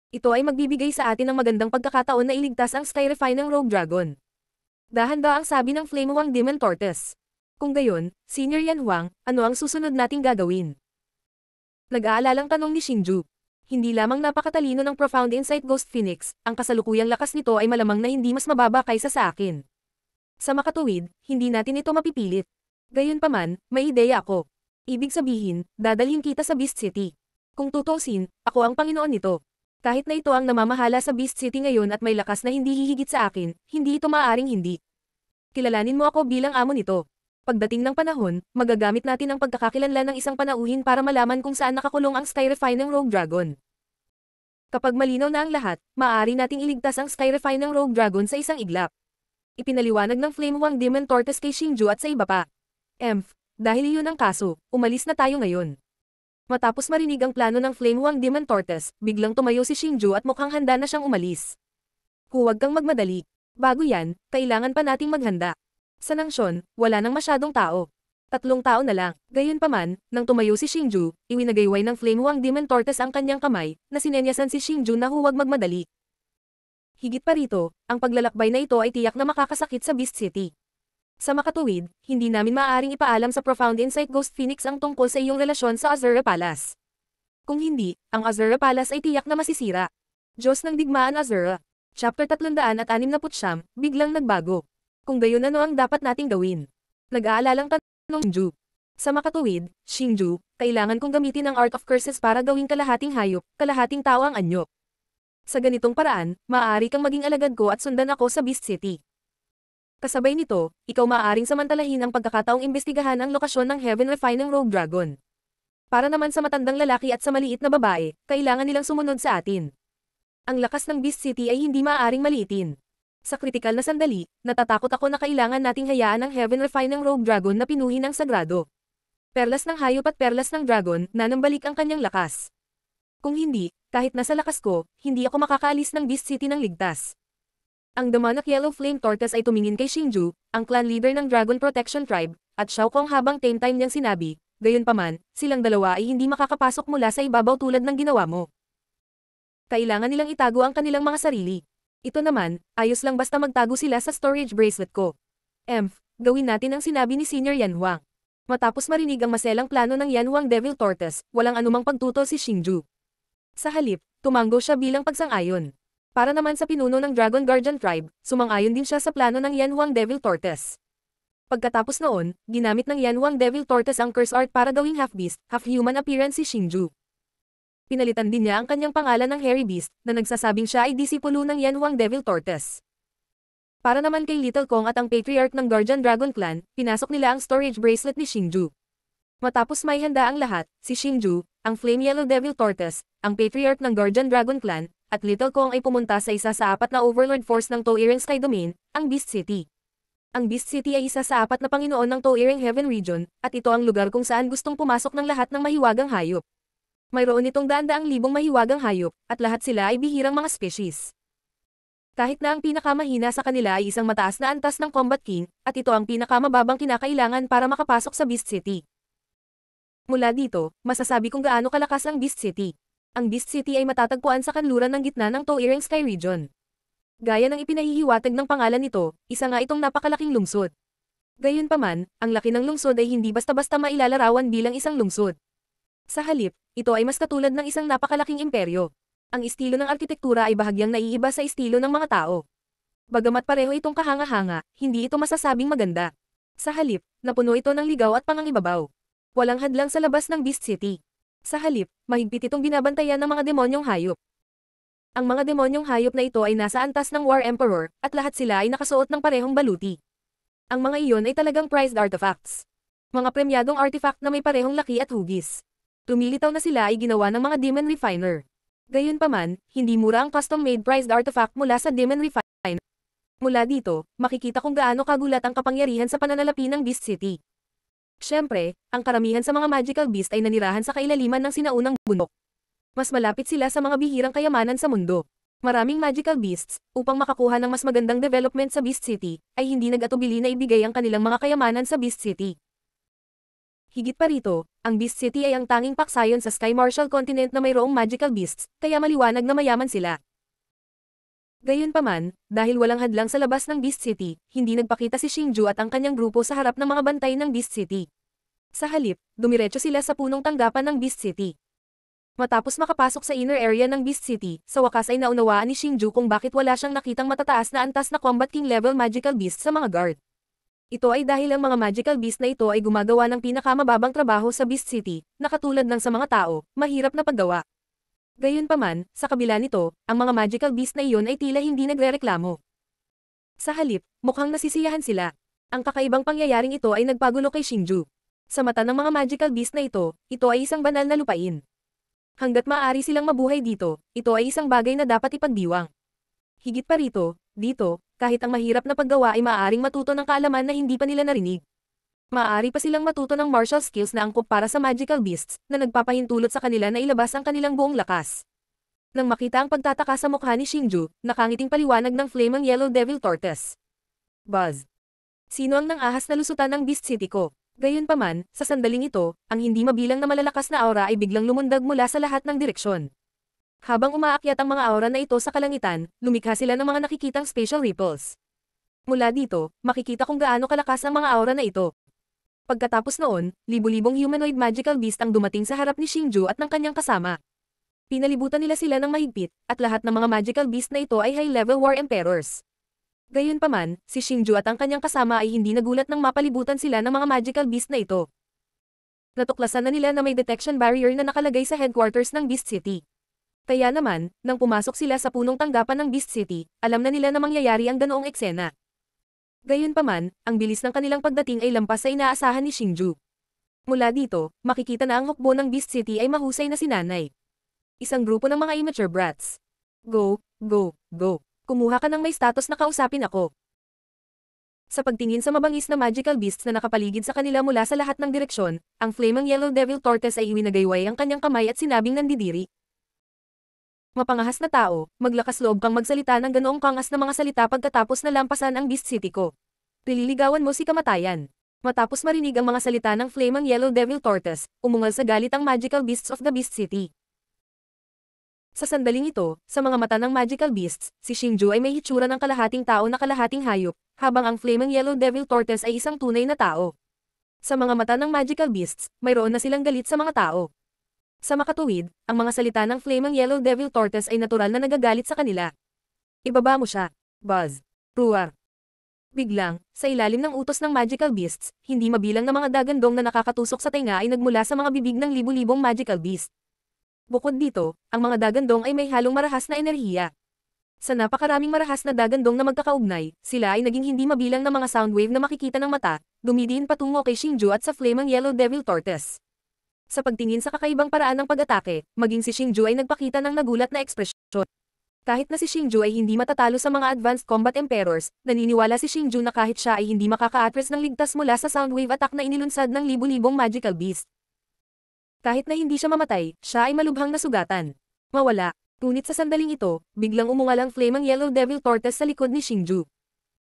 Ito ay magbibigay sa atin ng magandang pagkakataon na iligtas ang Skyrefy ng Rogue Dragon. Dahan-daang sabi ng Flamewang Demon Tortoise. Kung gayon, Senior Yan Huang, ano ang susunod nating gagawin? Nag-aalalang tanong ni Xingju. Hindi lamang napakatalino ng Profound Insight Ghost Phoenix, ang kasalukuyang lakas nito ay malamang na hindi mas mababa kaysa sa akin. Sa makatuwid, hindi natin ito mapipilit. Gayunpaman, may ideya ako. Ibig sabihin, dadalhin kita sa Beast City. Kung tutusin, ako ang Panginoon nito. Kahit na ito ang namamahala sa Beast City ngayon at may lakas na hindi hihigit sa akin, hindi ito maaaring hindi. Kilalanin mo ako bilang amo nito. Pagdating ng panahon, magagamit natin ang pagkakakilanlan ng isang panauhin para malaman kung saan nakakulong ang Skyrefy ng Rogue Dragon. Kapag malinaw na ang lahat, maaari nating iligtas ang Skyrefy ng Rogue Dragon sa isang iglap. Ipinaliwanag ng Flamewang Demon Tortoise kay Xingju at sa iba pa. Dahil iyon ang kaso, umalis na tayo ngayon. Matapos marinig ang plano ng Flamewang Demon Tortoise, biglang tumayo si Xingju at mukhang handa na siyang umalis. Huwag kang magmadali. Bago yan, kailangan pa nating maghanda. Sa nangsyon, wala nang masyadong tao. 3 tao na lang. Gayunpaman, nang tumayo si Xingju, iwinagayway ng Flamewang Demon Tortoise ang kanyang kamay, na sinenyasan si Xingju na huwag magmadali. Higit pa rito, ang paglalakbay na ito ay tiyak na makakasakit sa Beast City. Sa makatuwid, hindi namin maaaring ipaalam sa Profound Insight Ghost Phoenix ang tungkol sa iyong relasyon sa Azura Palace. Kung hindi, ang Azura Palace ay tiyak na masisira. Diyos ng Digmaan Azura. Chapter 369, biglang nagbago. Kung gayon ano ang dapat nating gawin? Nag-aalalang tanong Xingju. Sa makatuwid, Xingju, kailangan kong gamitin ang Art of Curses para gawing kalahating hayop, kalahating tao ang anyo. Sa ganitong paraan, maaari kang maging alagad ko at sundan ako sa Beast City. Kasabay nito, ikaw maaaring samantalahin ang pagkakataong imbestigahan ang lokasyon ng Heaven Refy ng Rogue Dragon. Para naman sa matandang lalaki at sa maliit na babae, kailangan nilang sumunod sa atin. Ang lakas ng Beast City ay hindi maaaring maliitin. Sa kritikal na sandali, natatakot ako na kailangan nating hayaan ang Heaven Refy ng Rogue Dragon na pinuhin ng sagrado. Perlas ng hayop at perlas ng dragon, nanambalik ang kanyang lakas. Kung hindi, kahit nasa lakas ko, hindi ako makakaalis ng Beast City ng ligtas. Ang Demonic Yellow Flame Tortoise ay tumingin kay Xingju, ang clan leader ng Dragon Protection Tribe, at Xiao Kong habang same time niyang sinabi, gayunpaman, silang dalawa ay hindi makakapasok mula sa ibabaw tulad ng ginawa mo. Kailangan nilang itago ang kanilang mga sarili. Ito naman, ayos lang basta magtago sila sa storage bracelet ko. Gawin natin ang sinabi ni Senior Yan Huang. Matapos marinig ang maselang plano ng Yan Huang Devil Tortoise, walang anumang pagtutol si Xingju. Sa halip, tumanggo siya bilang pagsang-ayon. Para naman sa pinuno ng Dragon Guardian Tribe, sumang-ayon din siya sa plano ng Yan Huang Devil Tortoise. Pagkatapos noon, ginamit ng Yan Huang Devil Tortoise ang Curse Art para gawing half-beast, half-human appearance si Xingju. Pinalitan din niya ang kanyang pangalan ng Hairy Beast, na nagsasabing siya ay disipulo ng Yan Huang Devil Tortoise. Para naman kay Little Kong at ang Patriarch ng Guardian Dragon Clan, pinasok nila ang storage bracelet ni Xingju. Matapos may handa ang lahat, si Xingju, ang Flame Yellow Devil Tortoise, ang Patriarch ng Guardian Dragon Clan, at Little Kong ay pumunta sa isa sa 4 na Overlord Force ng To-Iring Sky Domain, ang Beast City. Ang Beast City ay isa sa 4 na Panginoon ng To-Iring Heaven Region, at ito ang lugar kung saan gustong pumasok ng lahat ng mahiwagang hayop. Mayroon itong daan-daang libong mahiwagang hayop, at lahat sila ay bihirang mga species. Kahit na ang pinakamahina sa kanila ay isang mataas na antas ng Combat King, at ito ang pinakamababang kinakailangan para makapasok sa Beast City. Mula dito, masasabi kung gaano kalakas ang Beast City. Ang Beast City ay matatagpuan sa kanluran ng gitna ng To-Iring Sky Region. Gaya ng ipinahihiwatig ng pangalan nito, isa nga itong napakalaking lungsod. Gayunpaman, ang laki ng lungsod ay hindi basta-basta mailalarawan bilang isang lungsod. Sa halip, ito ay mas katulad ng isang napakalaking imperyo. Ang estilo ng arkitektura ay bahagyang naiiba sa estilo ng mga tao. Bagamat pareho itong kahanga-hanga, hindi ito masasabing maganda. Sa halip, napuno ito ng ligaw at pangangibabaw. Walang hadlang sa labas ng Beast City. Sa halip, mahigpit itong binabantayan ng mga demonyong hayop. Ang mga demonyong hayop na ito ay nasa antas ng War Emperor, at lahat sila ay nakasuot ng parehong baluti. Ang mga iyon ay talagang prized artifacts. Mga premyadong artifact na may parehong laki at hugis. Tumilitaw na sila ay ginawa ng mga Demon Refiner. Gayunpaman, hindi mura ang custom-made prized artifact mula sa Demon Refiner. Mula dito, makikita kung gaano kagulat ang kapangyarihan sa pananalapi ng Beast City. Siyempre, ang karamihan sa mga magical beast ay nanirahan sa kailaliman ng sinaunang bundok. Mas malapit sila sa mga bihirang kayamanan sa mundo. Maraming magical beasts, upang makakuha ng mas magandang development sa Beast City, ay hindi nag-atubili na ibigay ang kanilang mga kayamanan sa Beast City. Higit pa rito, ang Beast City ay ang tanging paksayon sa Sky Martial Continent na mayroong magical beasts, kaya maliwanag na mayaman sila. Gayunpaman, dahil walang hadlang sa labas ng Beast City, hindi nagpakita si Xingju at ang kanyang grupo sa harap ng mga bantay ng Beast City. Sa halip, dumiretso sila sa punong tanggapan ng Beast City. Matapos makapasok sa inner area ng Beast City, sa wakas ay naunawaan ni Xingju kung bakit wala siyang nakitang matataas na antas na Combat King level magical beast sa mga guard. Ito ay dahil ang mga magical beast na ito ay gumagawa ng pinakamababang trabaho sa Beast City, na katulad ng sa mga tao, mahirap na paggawa. Gayunpaman, sa kabila nito, ang mga magical beast na iyon ay tila hindi nagrereklamo. Sa halip, mukhang nasisiyahan sila. Ang kakaibang pangyayaring ito ay nagpagulo kay Xingju. Sa mata ng mga magical beast na ito ay isang banal na lupain. Hanggat maaari silang mabuhay dito, ito ay isang bagay na dapat ipagdiwang. Higit pa rito, dito, kahit ang mahirap na paggawa ay maaaring matuto ng kaalaman na hindi pa nila narinig. Maaari pa silang matuto ng martial skills na angkop para sa magical beasts, na nagpapahintulot sa kanila na ilabas ang kanilang buong lakas. Nang makita ang pagtataka sa mukha ni Xingju, nakangiting paliwanag ng flaming yellow devil tortoise. Buzz. Sino ang nang-ahas na lusutan ng Beast City ko? Gayunpaman, sa sandaling ito, ang hindi mabilang na malalakas na aura ay biglang lumundag mula sa lahat ng direksyon. Habang umaakyat ang mga aura na ito sa kalangitan, lumikha sila ng mga nakikitang spatial ripples. Mula dito, makikita kung gaano kalakas ang mga aura na ito. Pagkatapos noon, libu-libong humanoid magical beast ang dumating sa harap ni Xingju at ng kanyang kasama. Pinalibutan nila sila ng mahigpit, at lahat ng mga magical beast na ito ay high-level war emperors. Gayunpaman, si Xingju at ang kanyang kasama ay hindi nagulat nang mapalibutan sila ng mga magical beast na ito. Natuklasan na nila na may detection barrier na nakalagay sa headquarters ng Beast City. Kaya naman, nang pumasok sila sa punong tanggapan ng Beast City, alam na nila na mangyayari ang ganoong eksena. Gayunpaman, ang bilis ng kanilang pagdating ay lampas sa inaasahan ni Xingju. Mula dito, makikita na ang hukbo ng Beast City ay mahusay na sinanay. Isang grupo ng mga immature brats. Go, go, go. Kumuha ka ng may status na kausapin ako. Sa pagtingin sa mabangis na magical beasts na nakapaligid sa kanila mula sa lahat ng direksyon, ang flaming yellow devil tortoise ay iwinagayway ang kanyang kamay at sinabing nandidiri. Mapangahas na tao, maglakas loob kang magsalita ng ganoong kangas na mga salita pagkatapos na lampasan ang Beast City ko. Nililigawan mo si kamatayan. Matapos marinig ang mga salita ng flaming yellow devil tortoise, umungal sa galit ang magical beasts of the Beast City. Sa sandaling ito, sa mga mata ng magical beasts, si Xingju ay may hitsura ng kalahating tao na kalahating hayop, habang ang flaming yellow devil tortoise ay isang tunay na tao. Sa mga mata ng magical beasts, mayroon na silang galit sa mga tao. Sa makatuwid, ang mga salita ng flaming yellow devil tortoise ay natural na nagagalit sa kanila. Ibaba mo siya. Buzz. Roar. Biglang, sa ilalim ng utos ng magical beasts, hindi mabilang na mga dagandong na nakakatusok sa tenga ay nagmula sa mga bibig ng libu-libong magical beast. Bukod dito, ang mga dagandong ay may halong marahas na enerhiya. Sa napakaraming marahas na dagandong na magkakaugnay, sila ay naging hindi mabilang na mga sound wave na makikita ng mata, dumidiin patungo kay Xingju at sa flaming yellow devil tortoise. Sa pagtingin sa kakaibang paraan ng pag-atake, maging si Xingju ay nagpakita ng nagulat na ekspresyon. Kahit na si Xingju ay hindi matatalo sa mga advanced combat emperors, naniniwala si Xingju na kahit siya ay hindi makaka-atras ng ligtas mula sa soundwave attack na inilunsad ng libu-libong magical beast. Kahit na hindi siya mamatay, siya ay malubhang nasugatan. Mawala. Ngunit sa sandaling ito, biglang umungal ang flaming yellow devil tortoise sa likod ni Xingju.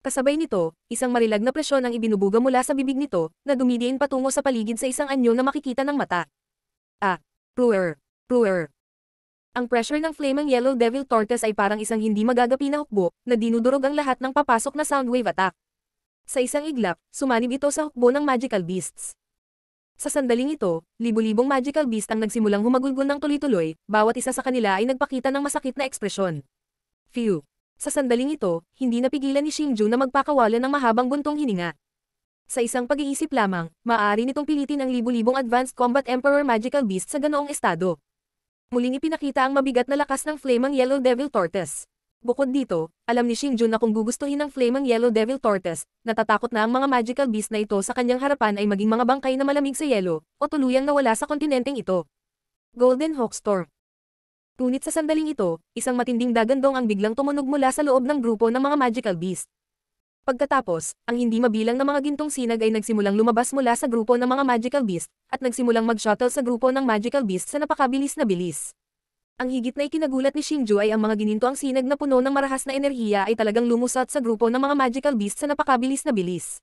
Kasabay nito, isang marilag na presyon ang ibinubuga mula sa bibig nito, na dumidiin patungo sa paligid sa isang anyo na makikita ng mata. Roar. Roar. Ang pressure ng flaming yellow devil tortoise ay parang isang hindi magagapi na hukbo, na dinudurog ang lahat ng papasok na soundwave attack. Sa isang iglap, sumanib ito sa hukbo ng magical beasts. Sa sandaling ito, libu-libong magical beast ang nagsimulang humagulgol ng tuloy-tuloy, bawat isa sa kanila ay nagpakita ng masakit na ekspresyon. Phew. Sa sandaling ito, hindi napigilan ni Xingju na magpakawalan ng mahabang buntong hininga. Sa isang pag-iisip lamang, maaari nitong pilitin ang libu-libong advanced combat emperor magical beast sa ganoong estado. Muling ipinakita ang mabigat na lakas ng flaming yellow devil tortoise. Bukod dito, alam ni Xingju na kung gugustuhin ng flaming yellow devil tortoise, natatakot na ang mga magical beast na ito sa kanyang harapan ay maging mga bangkay na malamig sa yelo, o tuluyang nawala sa kontinenteng ito. Golden Hawkstorm. Ngunit sa sandaling ito, isang matinding dagandong ang biglang tumunog mula sa loob ng grupo ng mga magical beast. Pagkatapos, ang hindi mabilang na mga gintong sinag ay nagsimulang lumabas mula sa grupo ng mga magical beast, at nagsimulang mag-shuttle sa grupo ng magical beast sa napakabilis na bilis. Ang higit na ikinagulat ni Xingju ay ang mga ginintoang sinag na puno ng marahas na enerhiya ay talagang lumusot sa grupo ng mga magical beast sa napakabilis na bilis.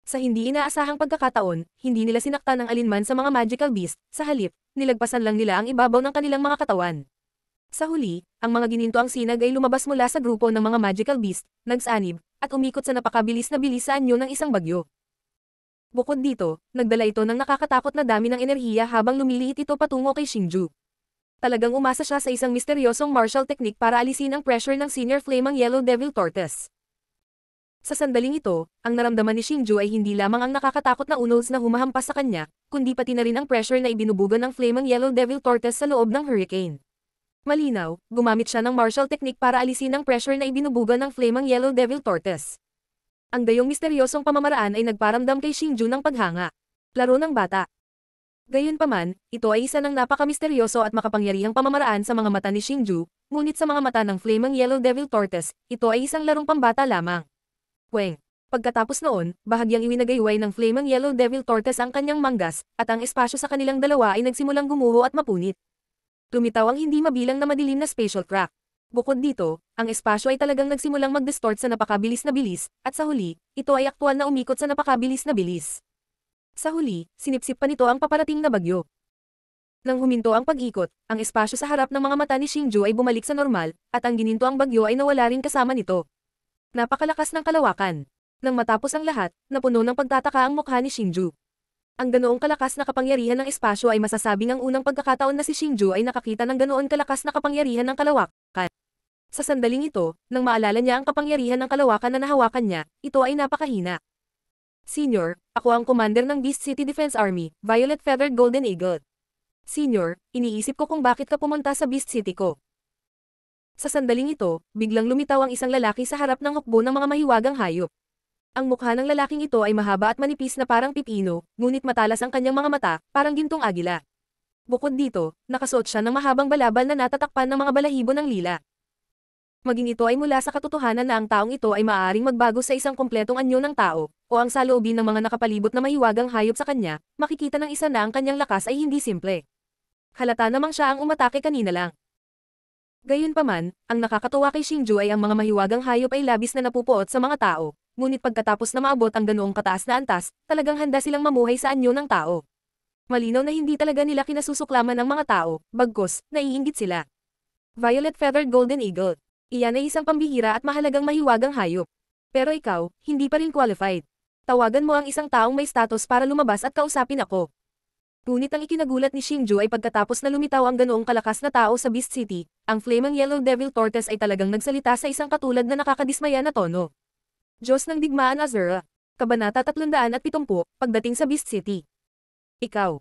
Sa hindi inaasahang pagkakataon, hindi nila sinaktan ang alinman sa mga magical beast, sa halip, nilagpasan lang nila ang ibabaw ng kanilang mga katawan. Sa huli, ang mga ginintoang sinag ay lumabas mula sa grupo ng mga magical beast, nagsanib, at umikot sa napakabilis na bilis sa anyo ng isang bagyo. Bukod dito, nagdala ito ng nakakatakot na dami ng enerhiya habang lumiliit ito patungo kay Xingju. Talagang umasa siya sa isang misteryosong martial technique para alisin ang pressure ng senior flaming yellow devil tortoise. Sa sandaling ito, ang naramdaman ni Xingju ay hindi lamang ang nakakatakot na unos na humahampas sa kanya, kundi pati na rin ang pressure na ibinubugan ng flaming yellow devil tortoise sa loob ng hurricane. Malinaw, gumamit siya ng martial technique para alisin ang pressure na ibinubugan ng flaming yellow devil tortoise. Ang gayong misteryosong pamamaraan ay nagparamdam kay Xingju ng paghanga. Laro ng bata. Gayunpaman, ito ay isa ng napakamisteryoso at makapangyarihang pamamaraan sa mga mata ni Xingju, ngunit sa mga mata ng flaming yellow devil tortoise, ito ay isang larong pambata lamang. Weng. Pagkatapos noon, bahagyang iwinagayway ng flaming yellow devil tortoise ang kanyang manggas, at ang espasyo sa kanilang dalawa ay nagsimulang gumuho at mapunit. Lumitaw ang hindi mabilang na madilim na spatial crack. Bukod dito, ang espasyo ay talagang nagsimulang mag-distort sa napakabilis na bilis, at sa huli, ito ay aktwal na umikot sa napakabilis na bilis. Sa huli, sinipsip pa nito ang paparating na bagyo. Nang huminto ang pag-ikot, ang espasyo sa harap ng mga mata ni Xingju ay bumalik sa normal, at ang gininto ang bagyo ay nawala rin kasama nito. Napakalakas ng kalawakan. Nang matapos ang lahat, napuno ng pagtataka ang mukha ni Xingju. Ang ganoong kalakas na kapangyarihan ng espasyo ay masasabing ang unang pagkakataon na si Xingju ay nakakita ng ganoon kalakas na kapangyarihan ng kalawakan. Sa sandaling ito, nang maalala niya ang kapangyarihan ng kalawakan na nahawakan niya, ito ay napakahina. Senior, ako ang commander ng Beast City Defense Army, Violet Feathered Golden Eagle. Senior, iniisip ko kung bakit ka pumunta sa Beast City ko. Sa sandaling ito, biglang lumitaw ang isang lalaki sa harap ng hukbo ng mga mahiwagang hayop. Ang mukha ng lalaking ito ay mahaba at manipis na parang pipino, ngunit matalas ang kanyang mga mata, parang gintong agila. Bukod dito, nakasuot siya ng mahabang balabal na natatakpan ng mga balahibo ng lila. Maging ito ay mula sa katotohanan na ang taong ito ay maaaring magbago sa isang kumpletong anyo ng tao, o ang saloobin ng mga nakapalibot na mahiwagang hayop sa kanya, makikita ng isa na ang kanyang lakas ay hindi simple. Halata namang siya ang umatake kanina lang. Gayunpaman, ang nakakatuwa kay Xingju ay ang mga mahiwagang hayop ay labis na napupuot sa mga tao, ngunit pagkatapos na maabot ang ganoong kataas na antas, talagang handa silang mamuhay sa anyo ng tao. Malinaw na hindi talaga nila kinasusuklaman ng mga tao, bagkus, naiinggit sila. Violet Feathered Golden Eagle. Iyan ay isang pambihira at mahalagang mahiwagang hayop. Pero ikaw, hindi pa rin qualified. Tawagan mo ang isang taong may status para lumabas at kausapin ako. Ngunit ang ikinagulat ni Xingju ay pagkatapos na lumitaw ang ganoong kalakas na tao sa Beast City, ang flaming yellow devil tortoise ay talagang nagsalita sa isang katulad na nakakadismaya na tono. Diyos ng Digmaan Azura. Kabanata 370, pagdating sa Beast City. Ikaw.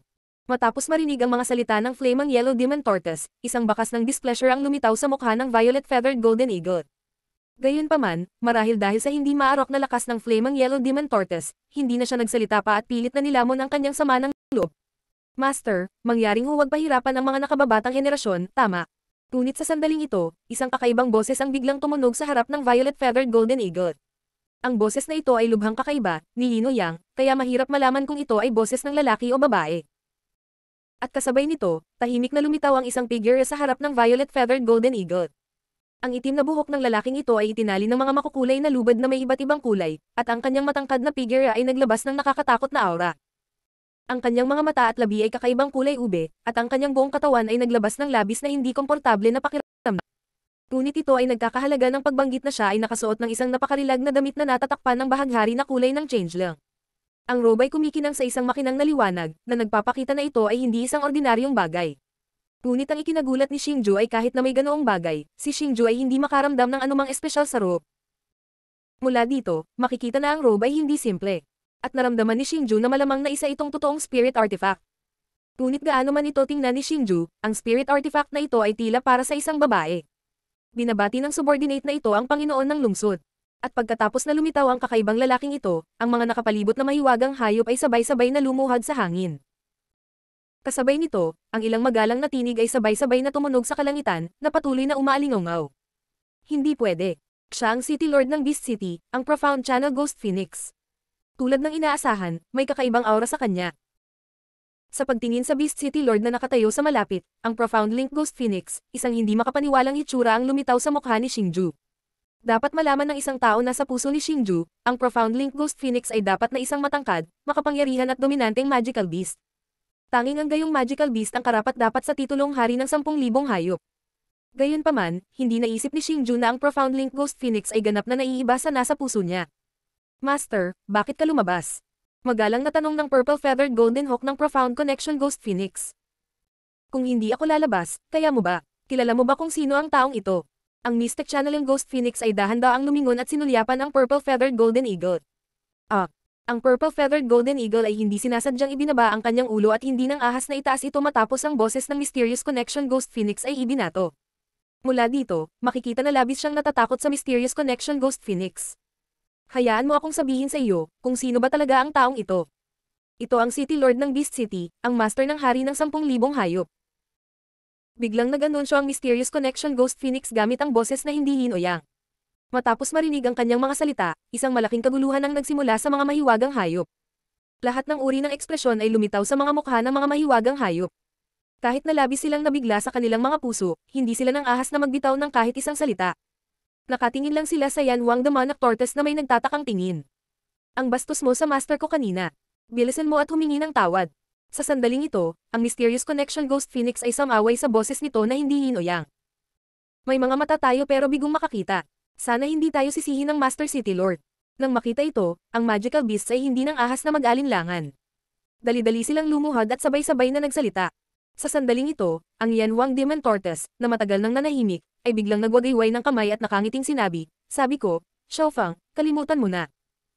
Matapos marinig ang mga salita ng flaming yellow demon tortoise, isang bakas ng displeasure ang lumitaw sa mukha ng violet feathered golden eagle. Gayunpaman, marahil dahil sa hindi maarok na lakas ng flaming yellow demon tortoise, hindi na siya nagsalita pa at pilit na nilamon ang kanyang sama ng loob. Master, mangyaring huwag pahirapan ang mga nakababatang henerasyon, tama. Ngunit sa sandaling ito, isang kakaibang boses ang biglang tumunog sa harap ng violet feathered golden eagle. Ang boses na ito ay lubhang kakaiba, ni Yin o Yang, kaya mahirap malaman kung ito ay boses ng lalaki o babae. At kasabay nito, tahimik na lumitaw ang isang figure sa harap ng violet feathered golden eagle. Ang itim na buhok ng lalaking ito ay itinali ng mga makukulay na lubad na may iba't ibang kulay, at ang kanyang matangkad na figure ay naglabas ng nakakatakot na aura. Ang kanyang mga mata at labi ay kakaibang kulay ube, at ang kanyang buong katawan ay naglabas ng labis na hindi komportable na pakiramdam. Ngunit ito ay nagkakahalaga ng pagbanggit na siya ay nakasuot ng isang napakarilag na damit na natatakpan ng bahaghari na kulay ng changeling. Ang robe ay kumikinang sa isang makinang na liwanag, na nagpapakita na ito ay hindi isang ordinaryong bagay. Ngunit ang ikinagulat ni Xingju ay kahit na may ganoong bagay, si Xingju ay hindi makaramdam ng anumang espesyal sa robe. Mula dito, makikita na ang robe ay hindi simple. At naramdaman ni Xingju na malamang na isa itong totoong spirit artifact. Ngunit gaano man ito tingnan ni Xingju, ang spirit artifact na ito ay tila para sa isang babae. Binabati ng subordinate na ito ang Panginoon ng lungsod. At pagkatapos na lumitaw ang kakaibang lalaking ito, ang mga nakapalibot na mahiwagang hayop ay sabay-sabay na lumuhad sa hangin. Kasabay nito, ang ilang magalang na tinig ay sabay-sabay na tumunog sa kalangitan, na patuloy na umaalingaw. Hindi pwede. Siya ang City Lord ng Beast City, ang Profound Channel Ghost Phoenix. Tulad ng inaasahan, may kakaibang aura sa kanya. Sa pagtingin sa Beast City Lord na nakatayo sa malapit, ang Profound Link Ghost Phoenix, isang hindi makapaniwalang hitsura ang lumitaw sa mukha ni Xingju. Dapat malaman ng isang tao na sa puso ni Xingju, ang Profound Link Ghost Phoenix ay dapat na isang matangkad, makapangyarihan at dominanteng magical beast. Tanging ang gayong magical beast ang karapat-dapat sa titulong hari ng 10,000 hayop. Gayunpaman, hindi naisip ni Xingju na ang Profound Link Ghost Phoenix ay ganap na naiiba sa nasa puso niya. Master, bakit ka lumabas? Magalang na tanong ng purple-feathered golden hawk ng Profound Connection Ghost Phoenix. Kung hindi ako lalabas, kaya mo ba? Kilala mo ba kung sino ang taong ito? Ang Mystic Channeling Ghost Phoenix ay dahan-daang lumingon at sinulyapan ang purple-feathered golden eagle. Ang purple-feathered golden eagle ay hindi sinasadyang ibinaba ang kanyang ulo at hindi nang ahas na itaas ito matapos ang boses ng Mysterious Connection Ghost Phoenix ay ibinato. Mula dito, makikita na labis siyang natatakot sa Mysterious Connection Ghost Phoenix. Hayaan mo akong sabihin sa iyo, kung sino ba talaga ang taong ito. Ito ang City Lord ng Beast City, ang master ng hari ng 10,000 hayop. Biglang nag-anunsyo ang Mysterious Connection Ghost Phoenix gamit ang boses na hindi yin o yang. Matapos marinig ang kanyang mga salita, isang malaking kaguluhan ang nagsimula sa mga mahiwagang hayop. Lahat ng uri ng ekspresyon ay lumitaw sa mga mukha ng mga mahiwagang hayop. Kahit na labis silang nabigla sa kanilang mga puso, hindi sila nang ahas na magbitaw ng kahit isang salita. Nakatingin lang sila sa Yan Wang the Monarch Tortoise na may nagtatakang tingin. Ang bastos mo sa master ko kanina. Bilisan mo at humingi ng tawad. Sa sandaling ito, ang Mysterious Connection Ghost Phoenix ay sumaway sa boses nito na hindi yin o yang. May mga mata tayo pero bigong makakita. Sana hindi tayo sisihin ng Master City Lord. Nang makita ito, ang magical beasts ay hindi nang ahas na mag-alinlangan. Dali-dali silang lumuhod at sabay-sabay na nagsalita. Sa sandaling ito, ang Yan Wang Demon Tortoise, na matagal nang nanahimik, ay biglang nagwagayway ng kamay at nakangiting sinabi, sabi ko, Xiaofang, kalimutan mo na.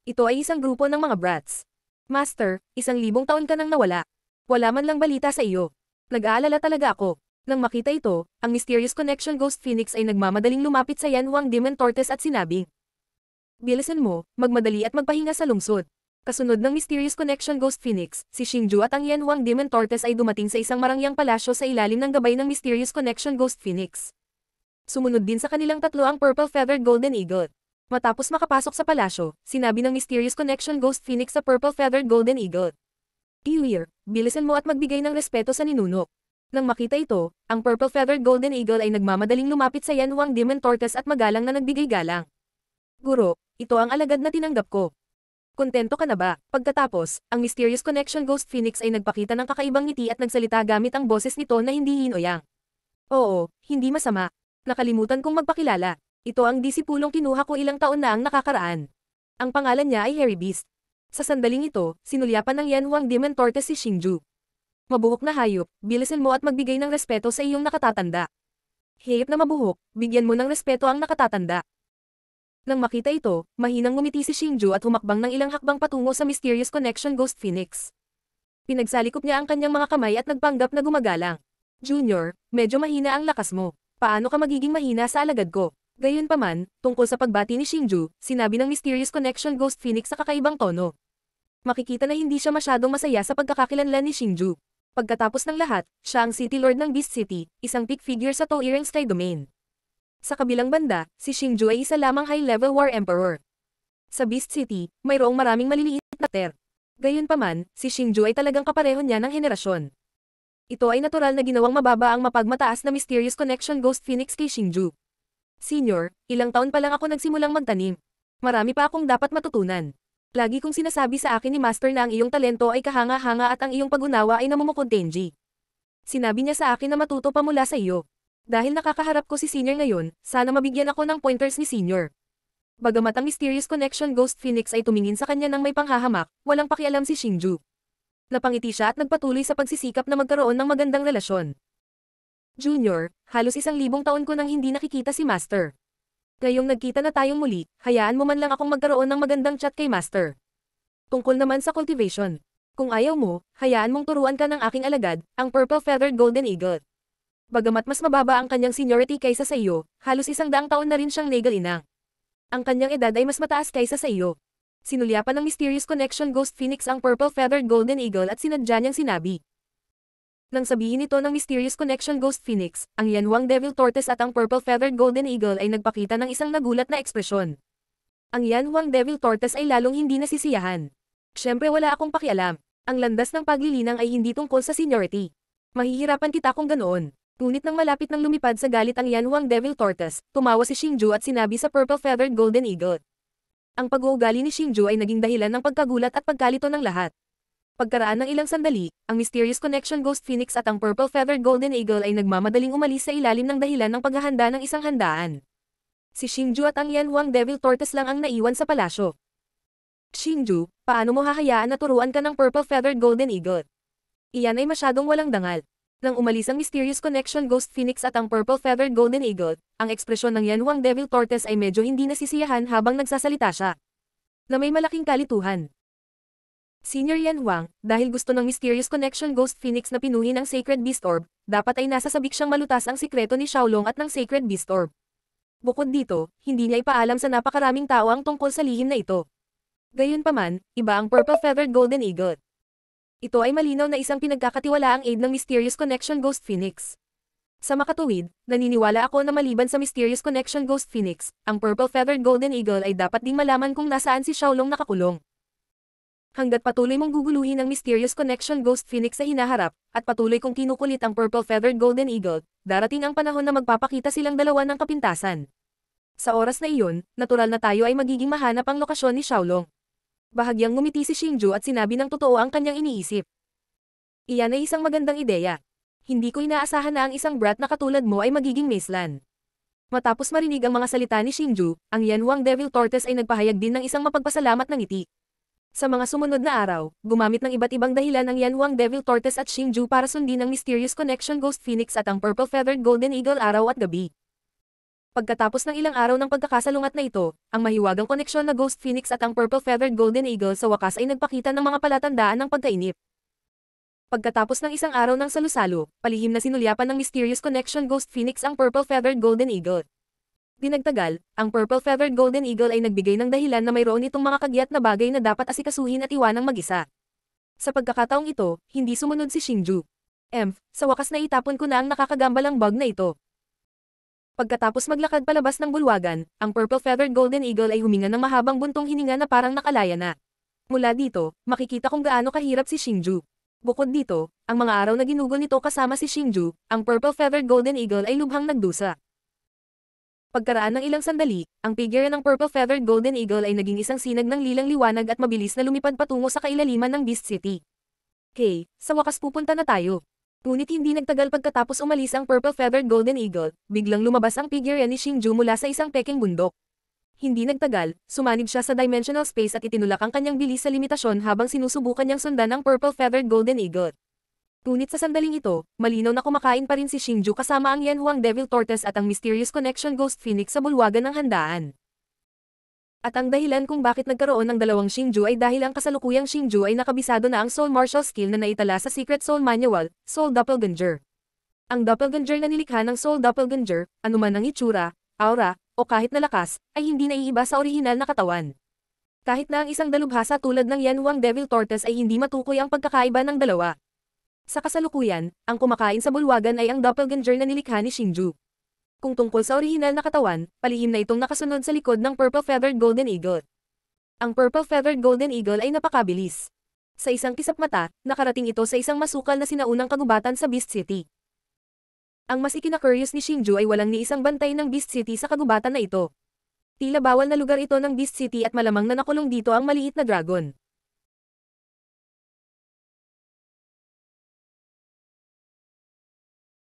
Ito ay isang grupo ng mga brats. Master, 1,000 taon ka nang nawala. Wala man lang balita sa iyo. Nag-aalala talaga ako. Nang makita ito, ang Mysterious Connection Ghost Phoenix ay nagmamadaling lumapit sa Yan Wang Demon Tortoise at sinabing, bilisan mo, magmadali at magpahinga sa lungsod. Kasunod ng Mysterious Connection Ghost Phoenix, si Xingju at ang Yan Wang Demon Tortoise ay dumating sa isang marangyang palasyo sa ilalim ng gabay ng Mysterious Connection Ghost Phoenix. Sumunod din sa kanilang tatlo ang purple-feathered golden eagle. Matapos makapasok sa palasyo, sinabi ng Mysterious Connection Ghost Phoenix sa purple-feathered golden eagle, Ilir, bilisan mo at magbigay ng respeto sa ninuno. Nang makita ito, ang purple-feathered golden eagle ay nagmamadaling lumapit sa Yan Wang Demon Tortoise at magalang na nagbigay galang. Guro, ito ang alagad na tinanggap ko. Kontento ka na ba? Pagkatapos, ang Mysterious Connection Ghost Phoenix ay nagpakita ng kakaibang ngiti at nagsalita gamit ang boses nito na hindi yin o yang. Oo, hindi masama. Nakalimutan kong magpakilala. Ito ang disipulong kinuha ko ilang taon na ang nakakaraan. Ang pangalan niya ay Hairy Beast. Sa sandaling ito, sinulyapan ng Yan Wang Demon Tortoise si Xingju. Mabuhok na hayop, bilisan mo at magbigay ng respeto sa iyong nakatatanda. Hayop na mabuhok, bigyan mo ng respeto ang nakatatanda. Nang makita ito, mahinang ngumiti si Xingju at humakbang ng ilang hakbang patungo sa Mysterious Connection Ghost Phoenix. Pinagsalikop niya ang kanyang mga kamay at nagpanggap na gumagalang. Junior, medyo mahina ang lakas mo. Paano ka magiging mahina sa alagad ko? Gayunpaman, tungkol sa pagbati ni Xingju, sinabi ng Mysterious Connection Ghost Phoenix sa kakaibang tono. Makikita na hindi siya masyadong masaya sa pagkakakilanlan ni Xingju. Pagkatapos ng lahat, siya ang City Lord ng Beast City, isang peak figure sa Toirang Sky Domain. Sa kabilang banda, si Xingju ay isa lamang high-level War Emperor. Sa Beast City, mayroong maraming maliliit na ter. Gayunpaman, si Xingju ay talagang kapareho niya ng henerasyon. Ito ay natural na ginawang mababa ang mapagmataas na Mysterious Connection Ghost Phoenix kay Xingju. Senior, ilang taon pa lang ako nagsimulang magtanim. Marami pa akong dapat matutunan. Lagi kong sinasabi sa akin ni Master na ang iyong talento ay kahanga-hanga at ang iyong pag-unawa ay namumukod Tenji. Sinabi niya sa akin na matuto pa mula sa iyo. Dahil nakakaharap ko si Senior ngayon, sana mabigyan ako ng pointers ni Senior. Bagamat ang Mysterious Connection Ghost Phoenix ay tumingin sa kanya ng may panghahamak, walang pakialam si Xingju. Napangiti siya at nagpatuloy sa pagsisikap na magkaroon ng magandang relasyon. Junior, halos 1,000 taon ko nang hindi nakikita si Master. Ngayong nagkita na tayong muli, hayaan mo man lang akong magkaroon ng magandang chat kay Master. Tungkol naman sa cultivation. Kung ayaw mo, hayaan mong turuan ka ng aking alagad, ang purple-feathered golden eagle. Bagamat mas mababa ang kanyang seniority kaysa sa iyo, halos 100 taon na rin siyang legal inang. Ang kanyang edad ay mas mataas kaysa sa iyo. Sinulyapan ng Mysterious Connection Ghost Phoenix ang purple-feathered golden eagle at sinadya niyang sinabi. Nang sabihin ito ng Mysterious Connection Ghost Phoenix, ang Yanhuang Devil Tortoise at ang Purple Feathered Golden Eagle ay nagpakita ng isang nagulat na ekspresyon. Ang Yanhuang Devil Tortoise ay lalong hindi nasisiyahan. Siyempre wala akong pakialam. Ang landas ng paglilinang ay hindi tungkol sa seniority. Mahihirapan kita kung ganoon. Ngunit nang malapit nang lumipad sa galit ang Yanhuang Devil Tortoise, tumawa si Xingju at sinabi sa Purple Feathered Golden Eagle. Ang pag-uugali ni Xingju ay naging dahilan ng pagkagulat at pagkalito ng lahat. Pagkaraan ng ilang sandali, ang Mysterious Connection Ghost Phoenix at ang Purple Feathered Golden Eagle ay nagmamadaling umalis sa ilalim ng dahilan ng paghahanda ng isang handaan. Si Xingju at ang Yanhuang Devil Tortoise lang ang naiwan sa palasyo. Xingju, paano mo hahayaan na turuan ka ng Purple Feathered Golden Eagle? Iyan ay masyadong walang dangal. Nang umalis ang Mysterious Connection Ghost Phoenix at ang Purple Feathered Golden Eagle, ang ekspresyon ng Yanhuang Devil Tortoise ay medyo hindi nasisiyahan habang nagsasalita siya. Na may malaking kalituhan. Senior Yanhuang, dahil gusto ng Mysterious Connection Ghost Phoenix na pinuhin ang Sacred Beast Orb, dapat ay nasa sabik siyang malutas ang sikreto ni Xiaolong at ng Sacred Beast Orb. Bukod dito, hindi niya ipaalam sa napakaraming tao ang tungkol sa lihim na ito. Gayunpaman, iba ang Purple Feathered Golden Eagle. Ito ay malinaw na isang pinagkakatiwalaang aid ng Mysterious Connection Ghost Phoenix. Sa makatuwid, naniniwala ako na maliban sa Mysterious Connection Ghost Phoenix, ang Purple Feathered Golden Eagle ay dapat ding malaman kung nasaan si Xiaolong nakakulong. Hanggat patuloy mong guguluhin ang Mysterious Connection Ghost Phoenix sa hinaharap, at patuloy kong kinukulit ang Purple Feathered Golden Eagle, darating ang panahon na magpapakita silang dalawa ng kapintasan. Sa oras na iyon, natural na tayo ay magiging mahanap ang lokasyon ni Xiaolong. Bahagyang ngumiti si Xingju at sinabi ng totoo ang kanyang iniisip. Iyan ay isang magandang ideya. Hindi ko inaasahan na ang isang brat na katulad mo ay magiging macelan. Matapos marinig ang mga salita ni Xingju, ang Yanhuang Devil Tortoise ay nagpahayag din ng isang mapagpasalamat na ngiti. Sa mga sumunod na araw, gumamit ng iba't ibang dahilan ang Yanhuang Devil Tortoise at Xingju para sundin ang Mysterious Connection Ghost Phoenix at ang Purple Feathered Golden Eagle araw at gabi. Pagkatapos ng ilang araw ng pagkakasalungat na ito, ang mahiwagang koneksyon na Ghost Phoenix at ang Purple Feathered Golden Eagle sa wakas ay nagpakita ng mga palatandaan ng pagkainip. Pagkatapos ng isang araw ng salusalo, palihim na sinulyapan ng Mysterious Connection Ghost Phoenix ang Purple Feathered Golden Eagle. Dinagtagal, ang Purple Feathered Golden Eagle ay nagbigay ng dahilan na mayroon itong mga kagyat na bagay na dapat asikasuhin at iwanang mag-isa. Sa pagkakataong ito, hindi sumunod si Xingju. Sa wakas na itapon ko na ang nakakagambalang bug na ito. Pagkatapos maglakad palabas ng bulwagan, ang Purple Feathered Golden Eagle ay huminga ng mahabang buntong hininga na parang nakalaya na. Mula dito, makikita kung gaano kahirap si Xingju. Bukod dito, ang mga araw na ginugol nito kasama si Xingju, ang Purple Feathered Golden Eagle ay lubhang nagdusa. Pagkaraan ng ilang sandali, ang figure ng Purple Feathered Golden Eagle ay naging isang sinag ng lilang liwanag at mabilis na lumipad patungo sa kailaliman ng Beast City. Sa wakas pupunta na tayo. Ngunit hindi nagtagal pagkatapos umalis ang Purple Feathered Golden Eagle, biglang lumabas ang figure ni Xingju mula sa isang peking bundok. Hindi nagtagal, sumanib siya sa dimensional space at itinulak ang kanyang bilis sa limitasyon habang sinusubukan niyang sundan ang Purple Feathered Golden Eagle. Ngunit sa sandaling ito, malinaw na kumakain pa rin si Xingju kasama ang Yanhuang Devil Tortoise at ang Mysterious Connection Ghost Phoenix sa bulwagan ng handaan. At ang dahilan kung bakit nagkaroon ng dalawang Xingju ay dahil ang kasalukuyang Xingju ay nakabisado na ang Soul Martial skill na naitala sa Secret Soul Manual, Soul Doppelganger. Ang Doppelganger na nilikha ng Soul Doppelganger, anuman ang itsura, aura, o kahit na lakas, ay hindi naiiba sa orihinal na katawan. Kahit na ang isang dalubhasa tulad ng Yanhuang Devil Tortoise ay hindi matukoy ang pagkakaiba ng dalawa. Sa kasalukuyan, ang kumakain sa bulwagan ay ang Doppelganger na nilikha ni Xingju. Kung tungkol sa orihinal na katawan, palihim na itong nakasunod sa likod ng Purple Feathered Golden Eagle. Ang Purple Feathered Golden Eagle ay napakabilis. Sa isang kisap mata, nakarating ito sa isang masukal na sinaunang kagubatan sa Beast City. Ang mas ikinakurious ni Xingju ay walang ni isang bantay ng Beast City sa kagubatan na ito. Tila bawal na lugar ito ng Beast City at malamang na nakulong dito ang maliit na dragon.